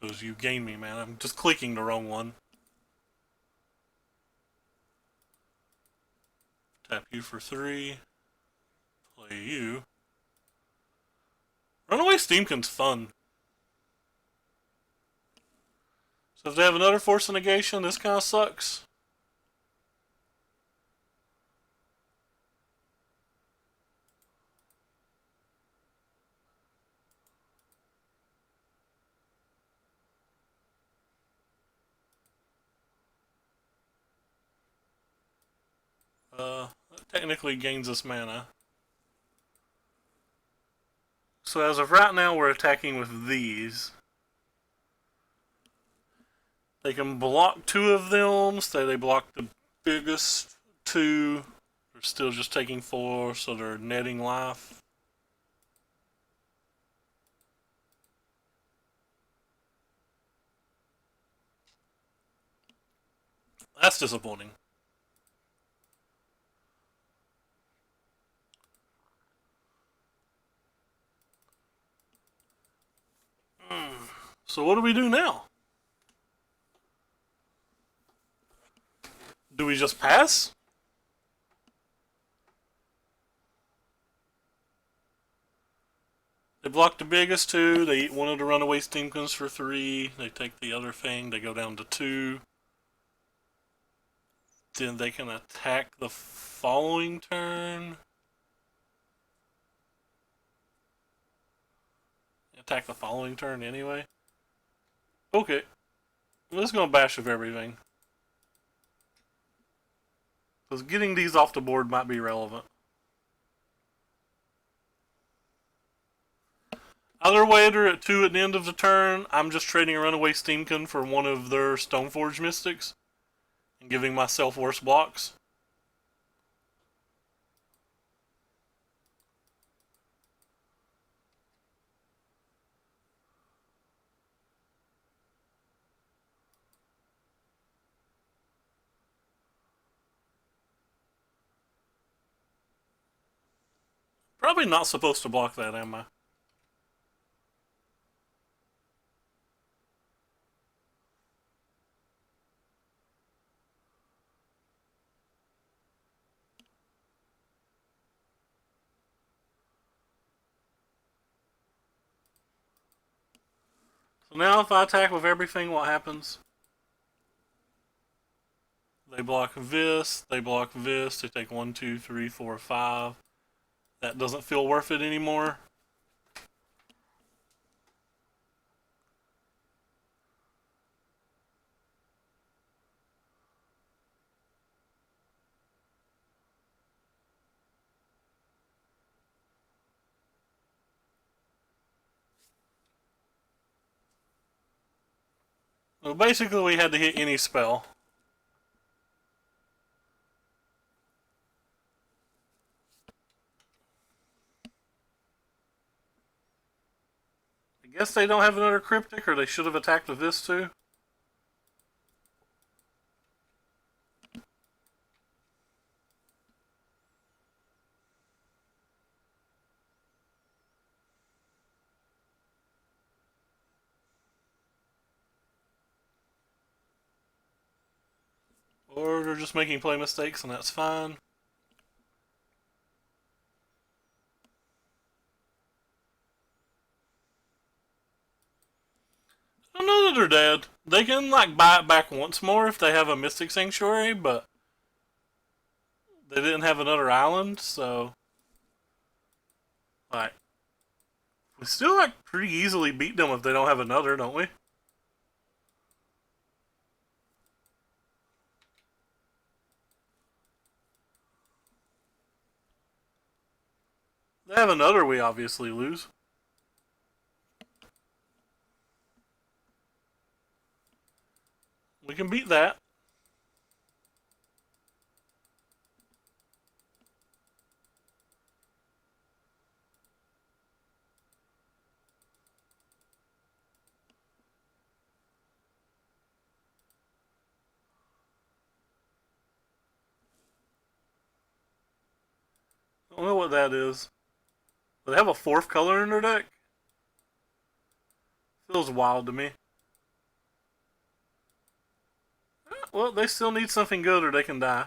Speaker 1: because you gain me mana. I'm just clicking the wrong one. Tap you for 3. Play you. Runaway Steamkin's fun. So if they have another force of negation, this kind of sucks. That technically gains us mana. So as of right now, we're attacking with these. They can block 2 of them, say they block the biggest 2. They're still just taking 4, so they're netting life. That's disappointing. So what do we do now? Do we just pass? They block the biggest two. They eat one of the runaway steamkins for 3. They take the other thing. They go down to 2. Then they can attack the following turn. Attack the following turn anyway. Okay. Let's go bash of everything. Because getting these off the board might be relevant. Either way, they're at 2 at the end of the turn. I'm just trading a runaway steamkin for one of their Stoneforge Mystics and giving myself worse blocks. Probably not supposed to block that, am I? So now if I attack with everything, what happens? They block this, they block this, they take 1, 2, 3, 4, 5. That doesn't feel worth it anymore. So basically we had to hit any spell. I guess they don't have another cryptic, or they should have attacked with this too. Or they're just making play mistakes, and that's fine. I don't know that they're dead. They can like buy it back once more if they have a Mystic Sanctuary, but they didn't have another island, so like we still like pretty easily beat them if they don't have another, don't we? They have another, we obviously lose. We can beat that. I don't know what that is. Do they have a 4th color in their deck? Feels wild to me. Well, they still need something good or they can die.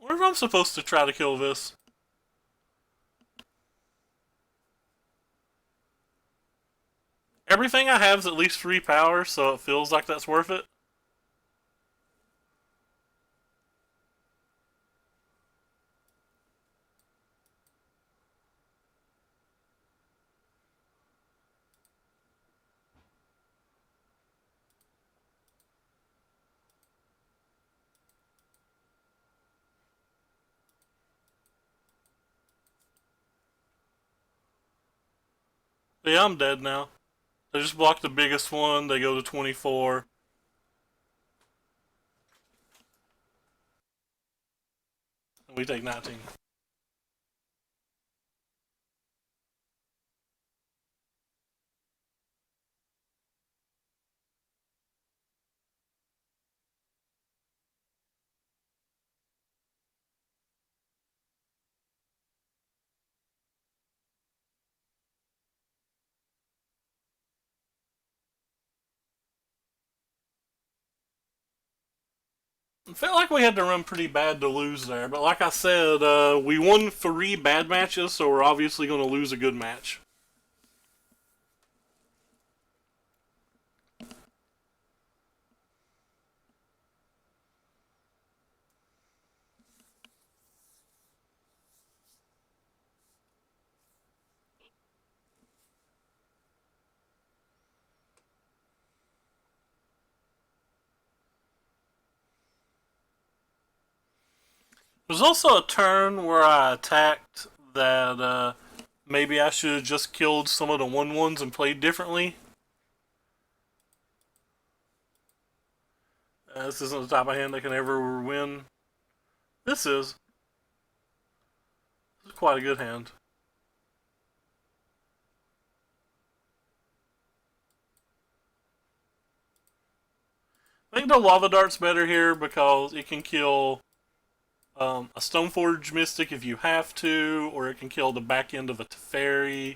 Speaker 1: I wonder if I'm supposed to try to kill this. Everything I have is at least 3 power, so it feels like that's worth it. But yeah, I'm dead now. They just blocked the biggest one, they go to 24. And we take 19. It felt like we had to run pretty bad to lose there, but like I said, we won 3 bad matches, so we're obviously going to lose a good match. There's also a turn where I attacked that maybe I should have just killed some of the 1/1s and played differently. This isn't the type of hand that can ever win. This is quite a good hand. I think the Lava Dart's better here because it can kill a Stoneforge Mystic if you have to, or it can kill the back end of a Teferi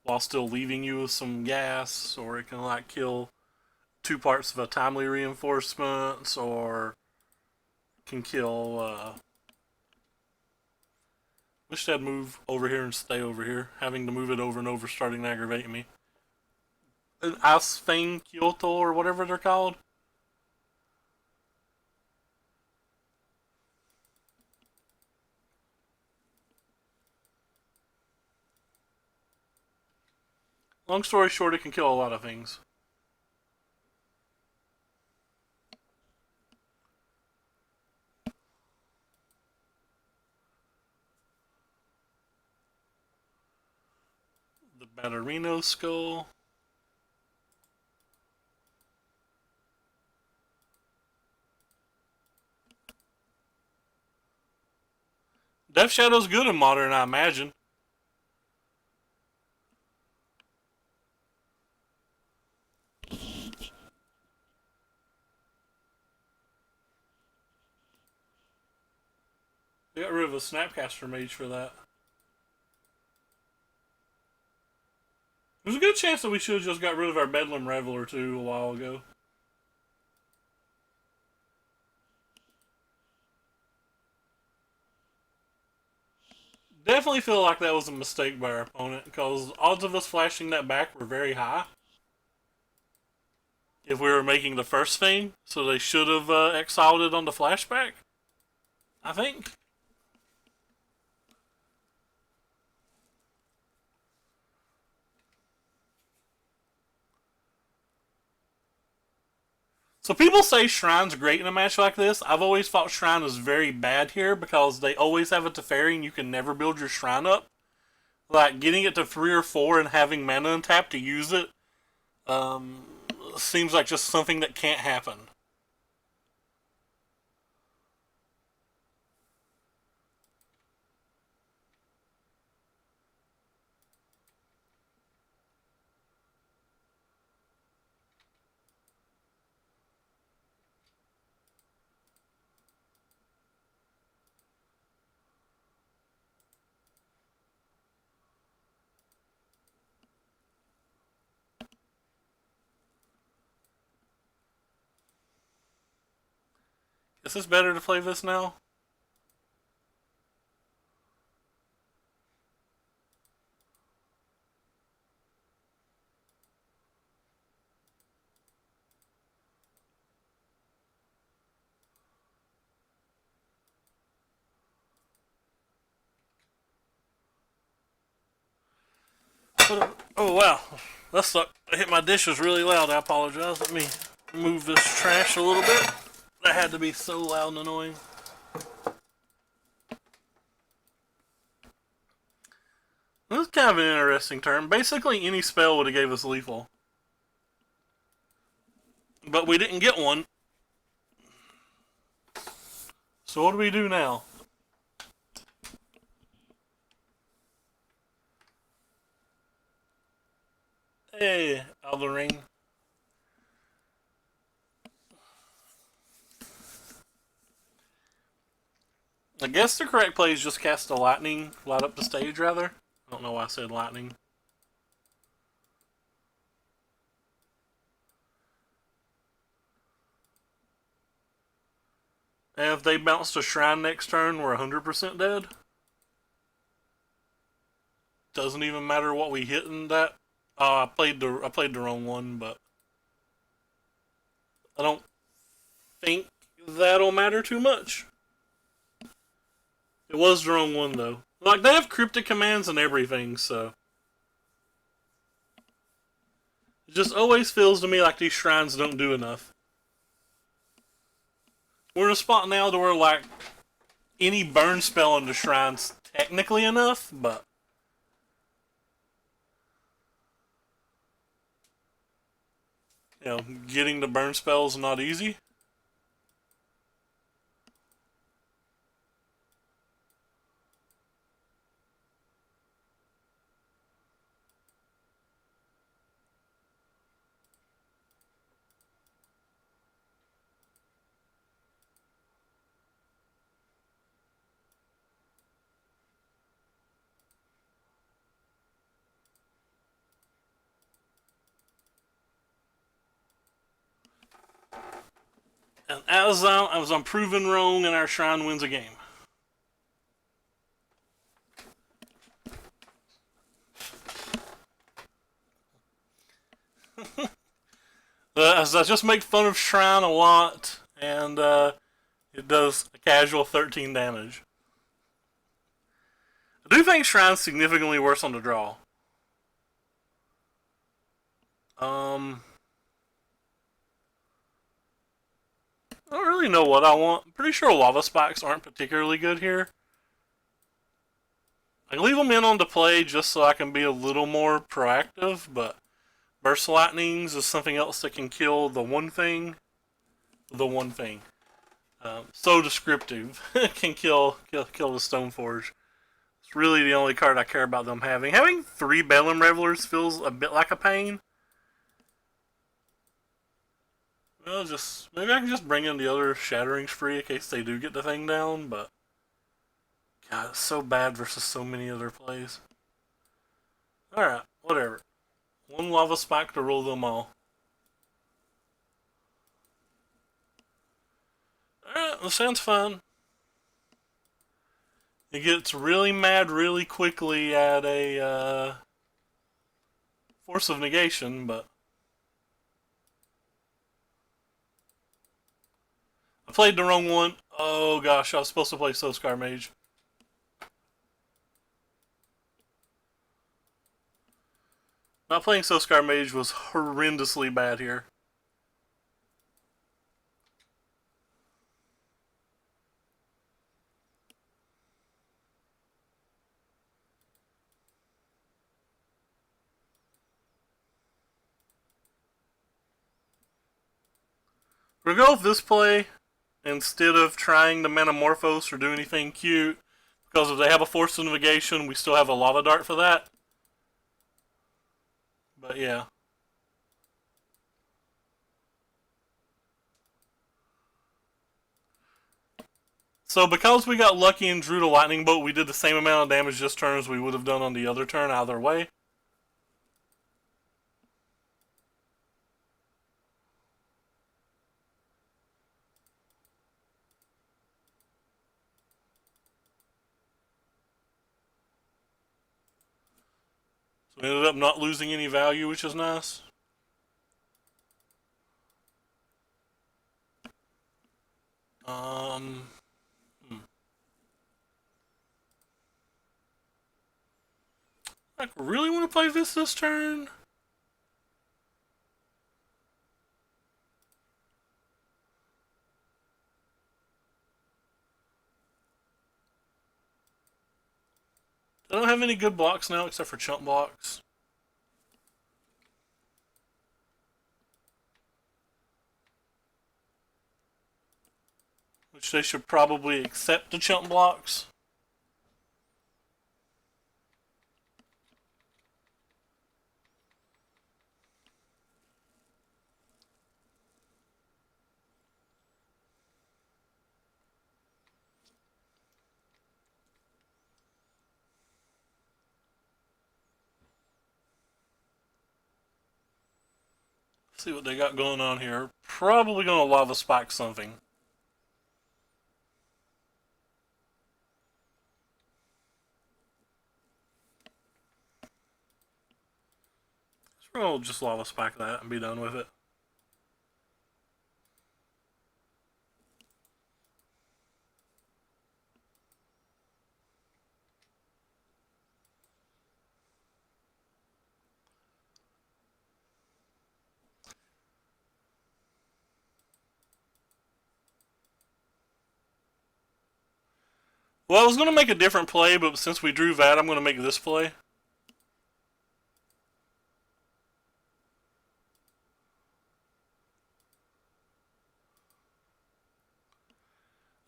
Speaker 1: while still leaving you with some gas, or it can like kill 2 parts of a Timely Reinforcements, or can kill. Wish I'd move over here and stay over here. Having to move it over and over starting to aggravate me. An Ice Fang Kyoto or whatever they're called. Long story short, it can kill a lot of things. The Batterino Skull. Death Shadow's good in Modern, I imagine. They got rid of a Snapcaster Mage for that. There's a good chance that we should have just got rid of our Bedlam Reveler too a while ago. Definitely feel like that was a mistake by our opponent because odds of us flashing that back were very high. If we were making the first thing, so they should have exiled it on the flashback. I think. So people say Shrine's great in a match like this. I've always thought Shrine is very bad here because they always have a Teferi and you can never build your Shrine up. Like getting it to 3 or 4 and having mana untapped to use it seems like just something that can't happen. Is this better to play this now? Oh wow, that sucked. I hit my dishes really loud. I apologize. Let me move this trash a little bit. That had to be so loud and annoying. This is kind of an interesting turn. Basically, any spell would have gave us lethal. But we didn't get one. So what do we do now? Hey, Elden Ring. I guess the correct play is just cast a lightning, light up the stage rather. I don't know why I said lightning. And if they bounced a shrine next turn, we're 100% dead. Doesn't even matter what we hit in that. Oh, I played the wrong one, but I don't think that'll matter too much. It was the wrong one though. Like they have cryptic commands and everything, so it just always feels to me like these shrines don't do enough. We're in a spot now to where like any burn spell on the shrine's technically enough, but getting the burn spells not easy. And as I'm proven wrong, and our shrine wins a game. As I just make fun of Shrine a lot, and it does a casual 13 damage. I do think Shrine's significantly worse on the draw. I don't really know what I want. I'm pretty sure lava spikes aren't particularly good here. I leave them in on the play just so I can be a little more proactive, but burst lightnings is something else that can kill the one thing. The one thing. So descriptive. Can kill the Stoneforge. It's really the only card I care about them having. Having 3 Bellum Revelers feels a bit like a pain. Well, maybe I can just bring in the other Shattering Spree in case they do get the thing down, but God, it's so bad versus so many other plays. Alright, whatever. One Lava Spike to rule them all. Alright, that sounds fun. It gets really mad really quickly at a Force of Negation, but I played the wrong one. Oh gosh, I was supposed to play Soulscar Mage. Not playing Soulscar Mage was horrendously bad here. We're gonna go with this play instead of trying to Metamorphose or do anything cute, because if they have a Force of Negation, we still have a Lava Dart for that. But yeah. So because we got lucky and drew the Lightning Bolt, we did the same amount of damage this turn as we would have done on the other turn either way. So we ended up not losing any value, which is nice. I really want to play this turn? I don't have any good blocks now except for chump blocks. Which they should probably accept the chump blocks. see what they got going on here. Probably gonna lava spike something. So we'll just lava spike that and be done with it. Well, I was going to make a different play, but since we drew that, I'm going to make this play.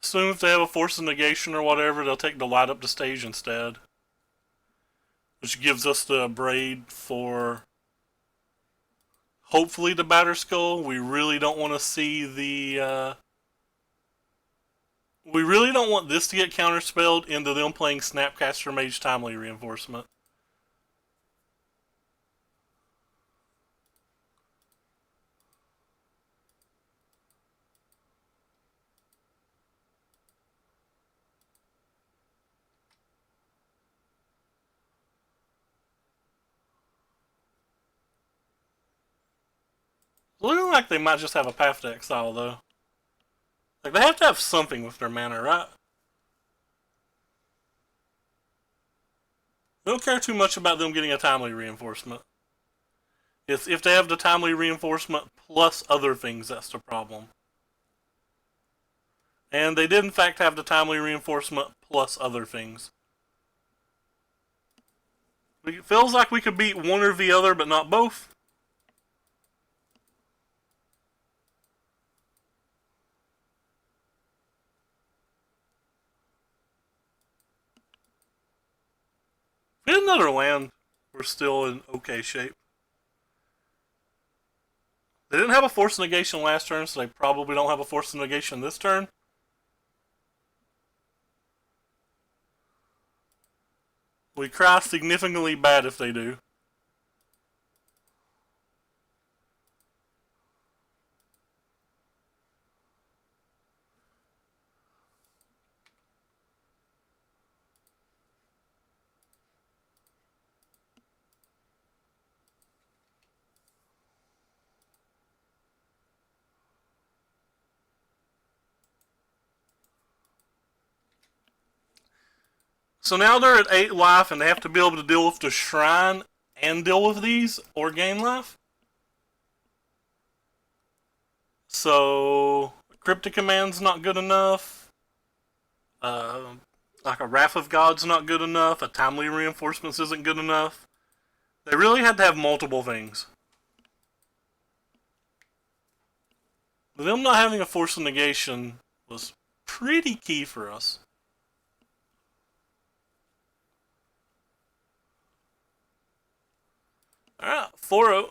Speaker 1: Assume if they have a force of negation or whatever, they'll take the light up the stage instead. Which gives us the braid for hopefully the batter skull. We really don't want to see the we really don't want this to get counterspelled into them playing Snapcaster Mage Timely Reinforcement. Looking like they might just have a Path to Exile, though. Like, they have to have something with their mana, right? I don't care too much about them getting a Timely Reinforcement. It's if they have the Timely Reinforcement plus other things, that's the problem. And they did, in fact, have the Timely Reinforcement plus other things. It feels like we could beat one or the other, but not both. If we had another land, we're still in okay shape. They didn't have a Force Negation last turn, so they probably don't have a Force Negation this turn. We cry significantly bad if they do. So now they're at 8 life and they have to be able to deal with the Shrine and deal with these or gain life. So Cryptic Command's not good enough. Like a Wrath of God's not good enough. A Timely Reinforcements isn't good enough. They really had to have multiple things. Them not having a Force of Negation was pretty key for us. Alright, 4-0.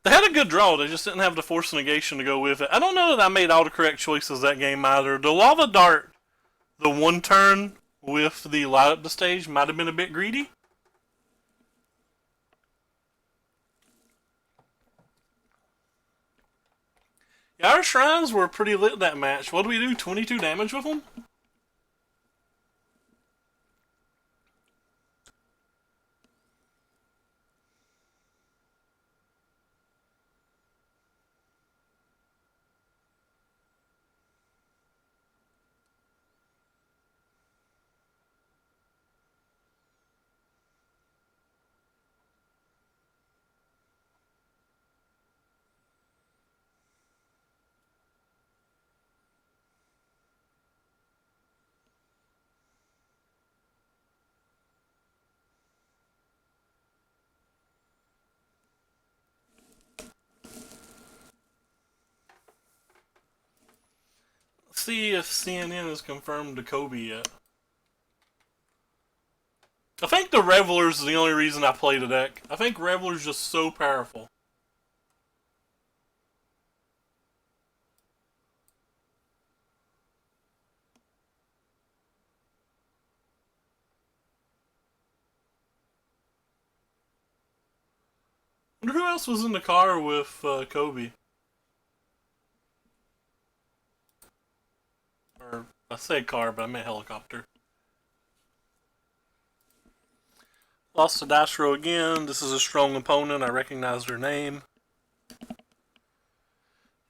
Speaker 1: They had a good draw, they just didn't have the Force Negation to go with it. I don't know that I made all the correct choices that game either. The Lava Dart, the one turn with the light up the stage, might have been a bit greedy. Yeah, our Shrines were pretty lit that match. What do we do? 22 damage with them? Let's see if CNN has confirmed the Kobe yet. I think the Revelers is the only reason I play the deck. I think Revelers just so powerful. Wonder who else was in the car with Kobe? Or I say car, but I meant helicopter. Lost to Dastro again. This is a strong opponent. I recognize their name.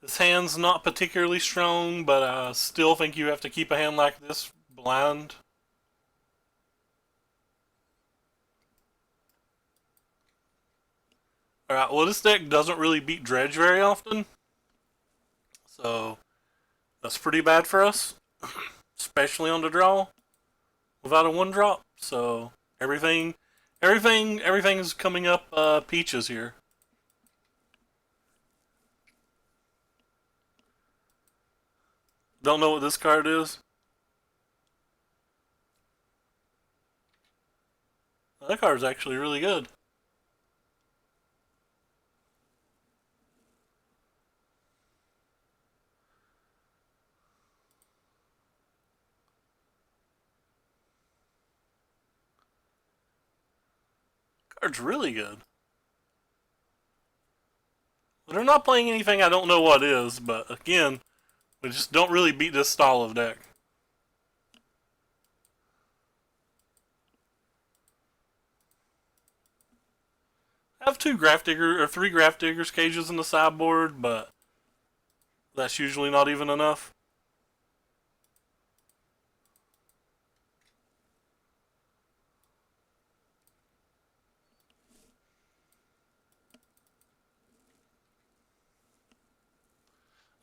Speaker 1: His hand's not particularly strong, but I still think you have to keep a hand like this blind. Alright, well, this deck doesn't really beat Dredge very often, so that's pretty bad for us, especially on the draw without a one drop. So everything is coming up peaches here. Don't know what this card is. That card's actually really good. Card's really good. They're not playing anything I don't know what is, but again, we just don't really beat this style of deck. I have three Grafdigger's cages in the sideboard, but that's usually not even enough.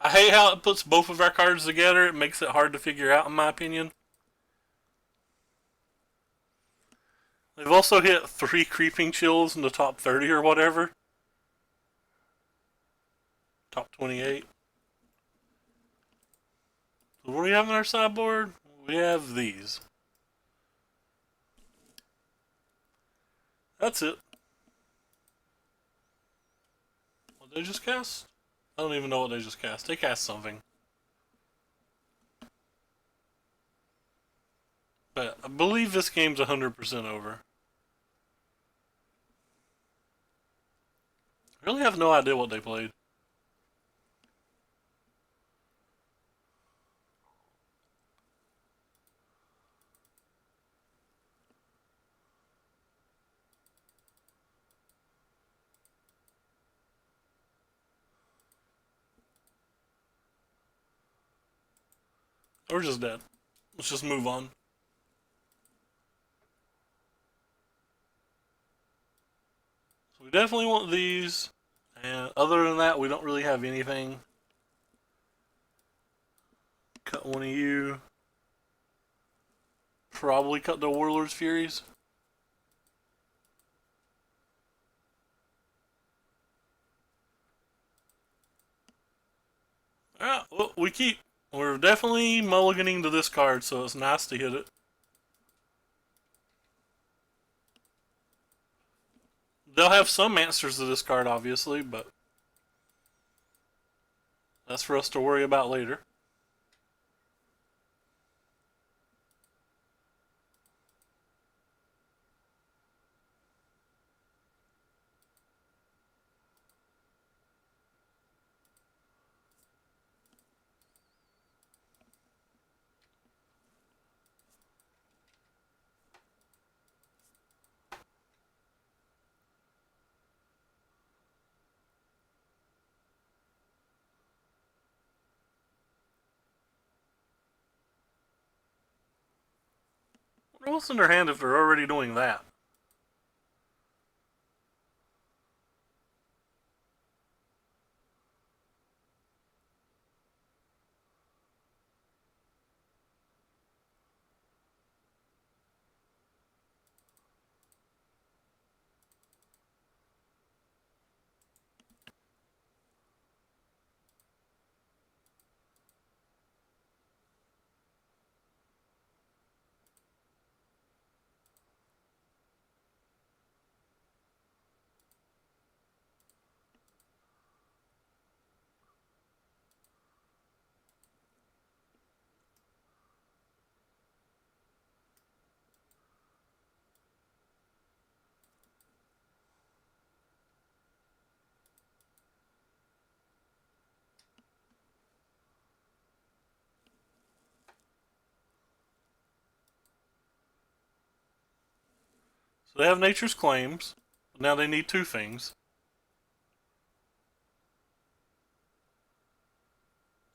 Speaker 1: I hate how it puts both of our cards together. It makes it hard to figure out, in my opinion. They've also hit 3 Creeping Chills in the top 30 or whatever. Top 28. So what do we have on our sideboard? We have these. That's it. What did they just cast? I don't even know what they just cast. They cast something. But I believe this game's 100% over. I really have no idea what they played. We're just dead. Let's just move on. So we definitely want these. And other than that, we don't really have anything. Cut one of you. Probably cut the Warlord's Furies. Alright, well, we keep. We're definitely mulliganing to this card, so it's nice to hit it. They'll have some answers to this card, obviously, but that's for us to worry about later. What's in their hand if they're already doing that? So they have nature's claims. But now they need two things.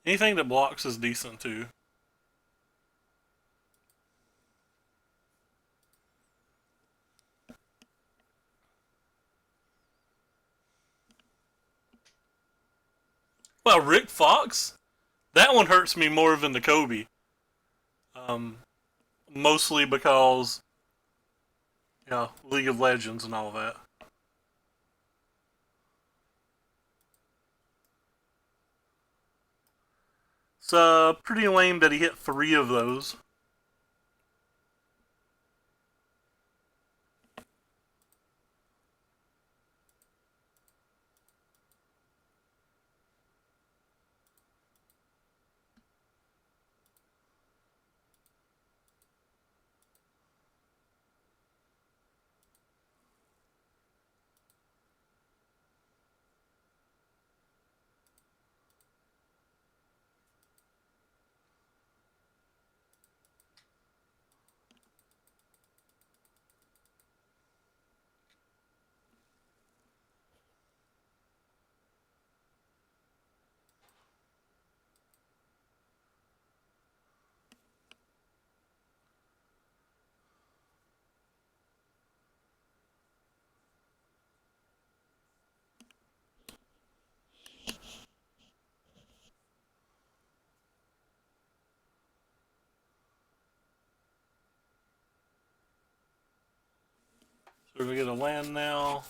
Speaker 1: Anything that blocks is decent too. Well, Rick Fox, that one hurts me more than the Kobe. Um, Mostly because, League of Legends and all that. It's pretty lame that he hit three of those. So we get a land now.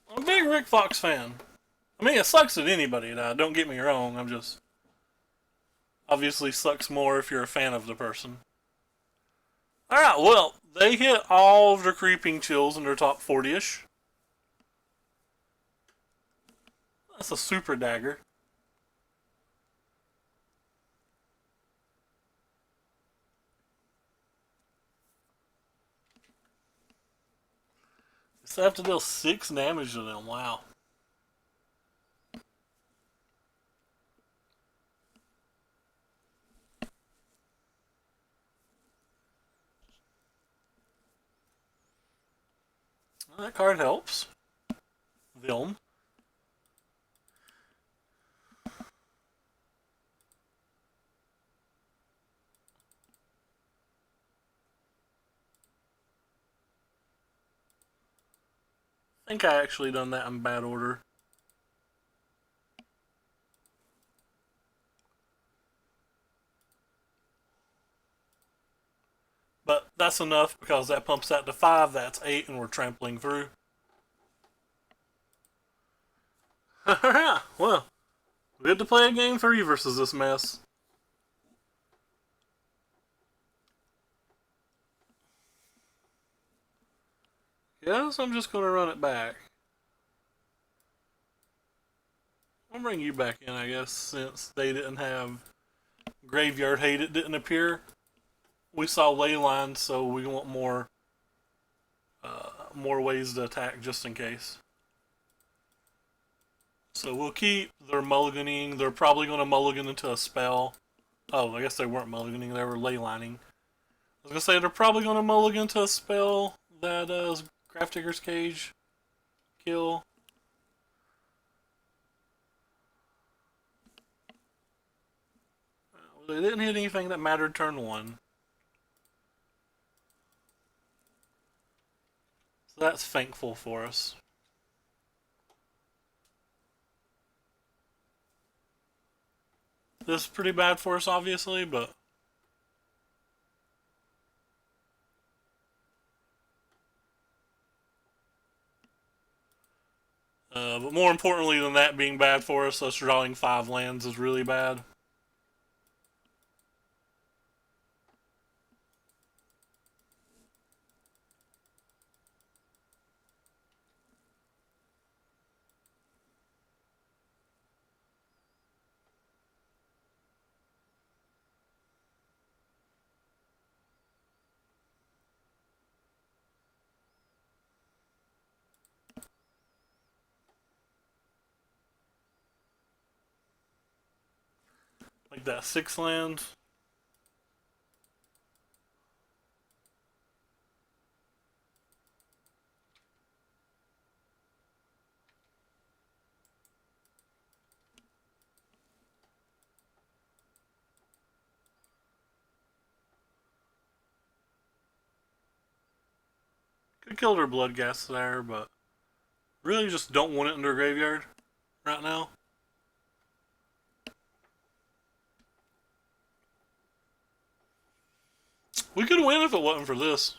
Speaker 1: I'm a big Rick Fox fan. I mean, it sucks that anybody died. Don't get me wrong. I'm just obviously sucks more if you're a fan of the person. All right. Well, they hit all of their creeping chills in their top 40ish. That's a super dagger. So I have to deal 6 damage to them. Wow. Well, that card helps. Vilm. I think I actually done that in bad order. But that's enough because that pumps that to 5, that's 8, and we're trampling through. Well, we had to play a game 3 versus this mess. Yes, I'm just going to run it back. I'll bring you back in, I guess, since they didn't have Graveyard Hate. It didn't appear. We saw Leyline, so we want more ways to attack just in case. So we'll keep their mulliganing. They're probably going to mulligan into a spell. Oh, I guess they weren't mulliganing, they were leylining. I was going to say they're probably going to mulligan into a spell that is Grafdigger's Cage. Kill. They didn't hit anything that mattered turn 1. So that's thankful for us. This is pretty bad for us, obviously, but but more importantly than that being bad for us drawing 5 lands is really bad. Like that 6 land. Could kill their blood gas there, but really just don't want it in their graveyard right now. We could win if it wasn't for this.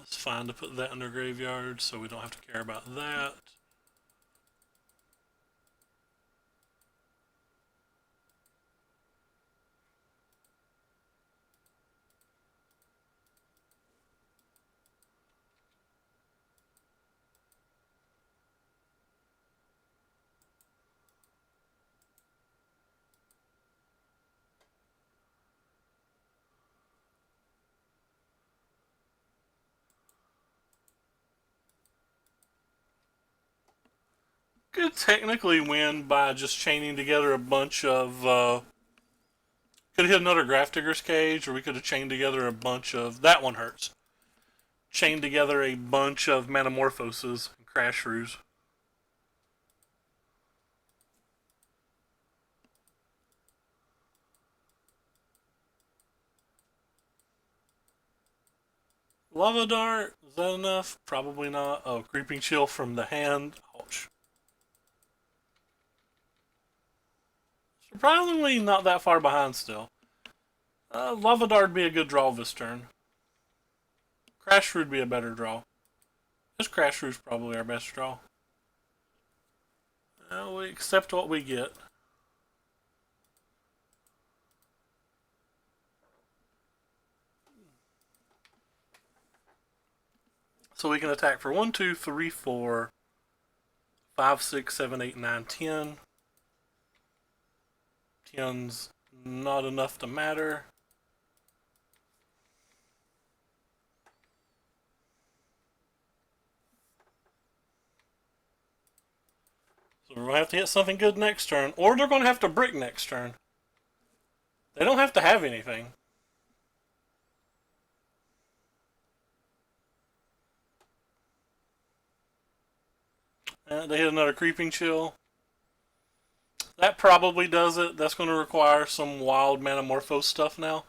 Speaker 1: It's fine to put that in their graveyard, so we don't have to care about that. Could technically win by just chaining together a bunch of. Could hit another Grafdigger's Cage, or we could have chained together a bunch of. That one hurts. Chained together a bunch of Metamorphoses and Crash Shrews. Lava Dart, is that enough? Probably not. Oh, Creeping Chill from the hand. Ouch. Surprisingly, not that far behind still. Lava Dart would be a good draw this turn. Crash Shrew would be a better draw. This Crash Shrew is probably our best draw. We accept what we get. So we can attack for 1, 2, 3, 4, 5, 6, 7, 8, 9, 10. 10's not enough to matter. So we're going to have to hit something good next turn, or they're going to have to brick next turn. They don't have to have anything. They hit another Creeping Chill. That probably does it. That's going to require some wild Manamorphose stuff now.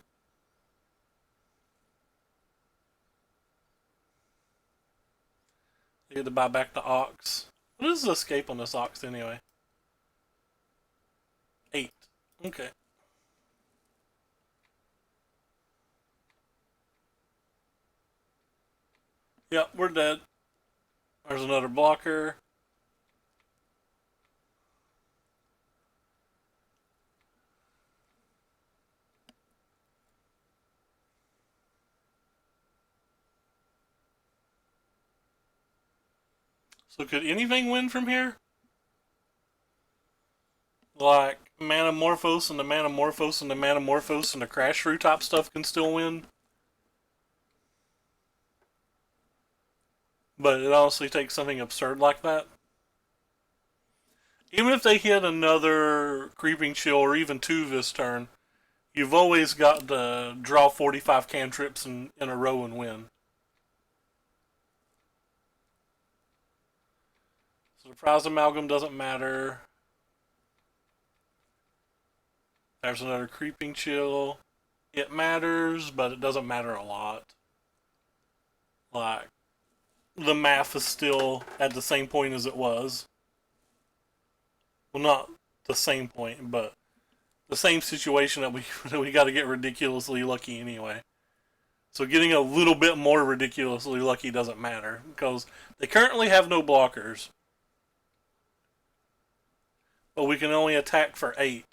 Speaker 1: They had to buy back the Ox. What is the escape on this Ox anyway? 8. Okay. Yep, we're dead. There's another blocker. So could anything win from here? Like Manamorphose and the Manamorphose and the Manamorphose and the Crash Shrew top stuff can still win? But it honestly takes something absurd like that. Even if they hit another Creeping Chill or even 2 this turn, you've always got to draw 45 cantrips in a row and win. So the Prize Amalgam doesn't matter. There's another Creeping Chill. It matters, but it doesn't matter a lot. Like, the math is still at the same point as it was. Well, not the same point, but the same situation that we got to get ridiculously lucky anyway. So getting a little bit more ridiculously lucky doesn't matter because they currently have no blockers, but we can only attack for 8.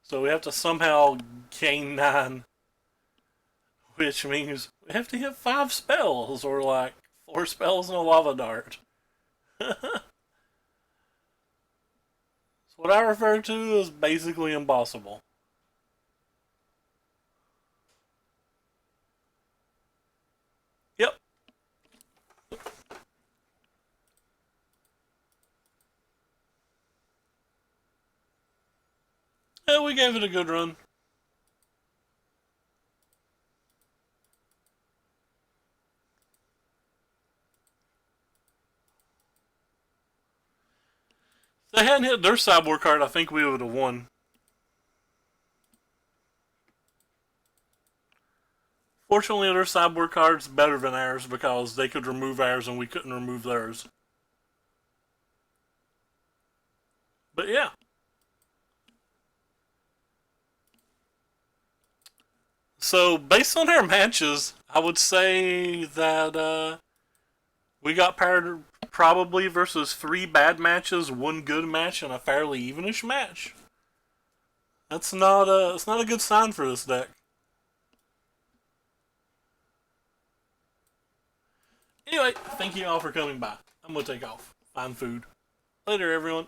Speaker 1: So we have to somehow gain 9, which means we have to hit 5 spells or like 4 spells and a lava dart. What I refer to as basically impossible. we gave it a good run. If they hadn't hit their sideboard card, I think we would have won. Fortunately, their sideboard card's better than ours because they could remove ours and we couldn't remove theirs. But yeah. So, based on our matches, I would say that we got paired probably versus 3 bad matches, 1 good match, and a fairly evenish match. It's not a good sign for this deck. Anyway, thank you all for coming by. I'm gonna take off. Find food. Later, everyone.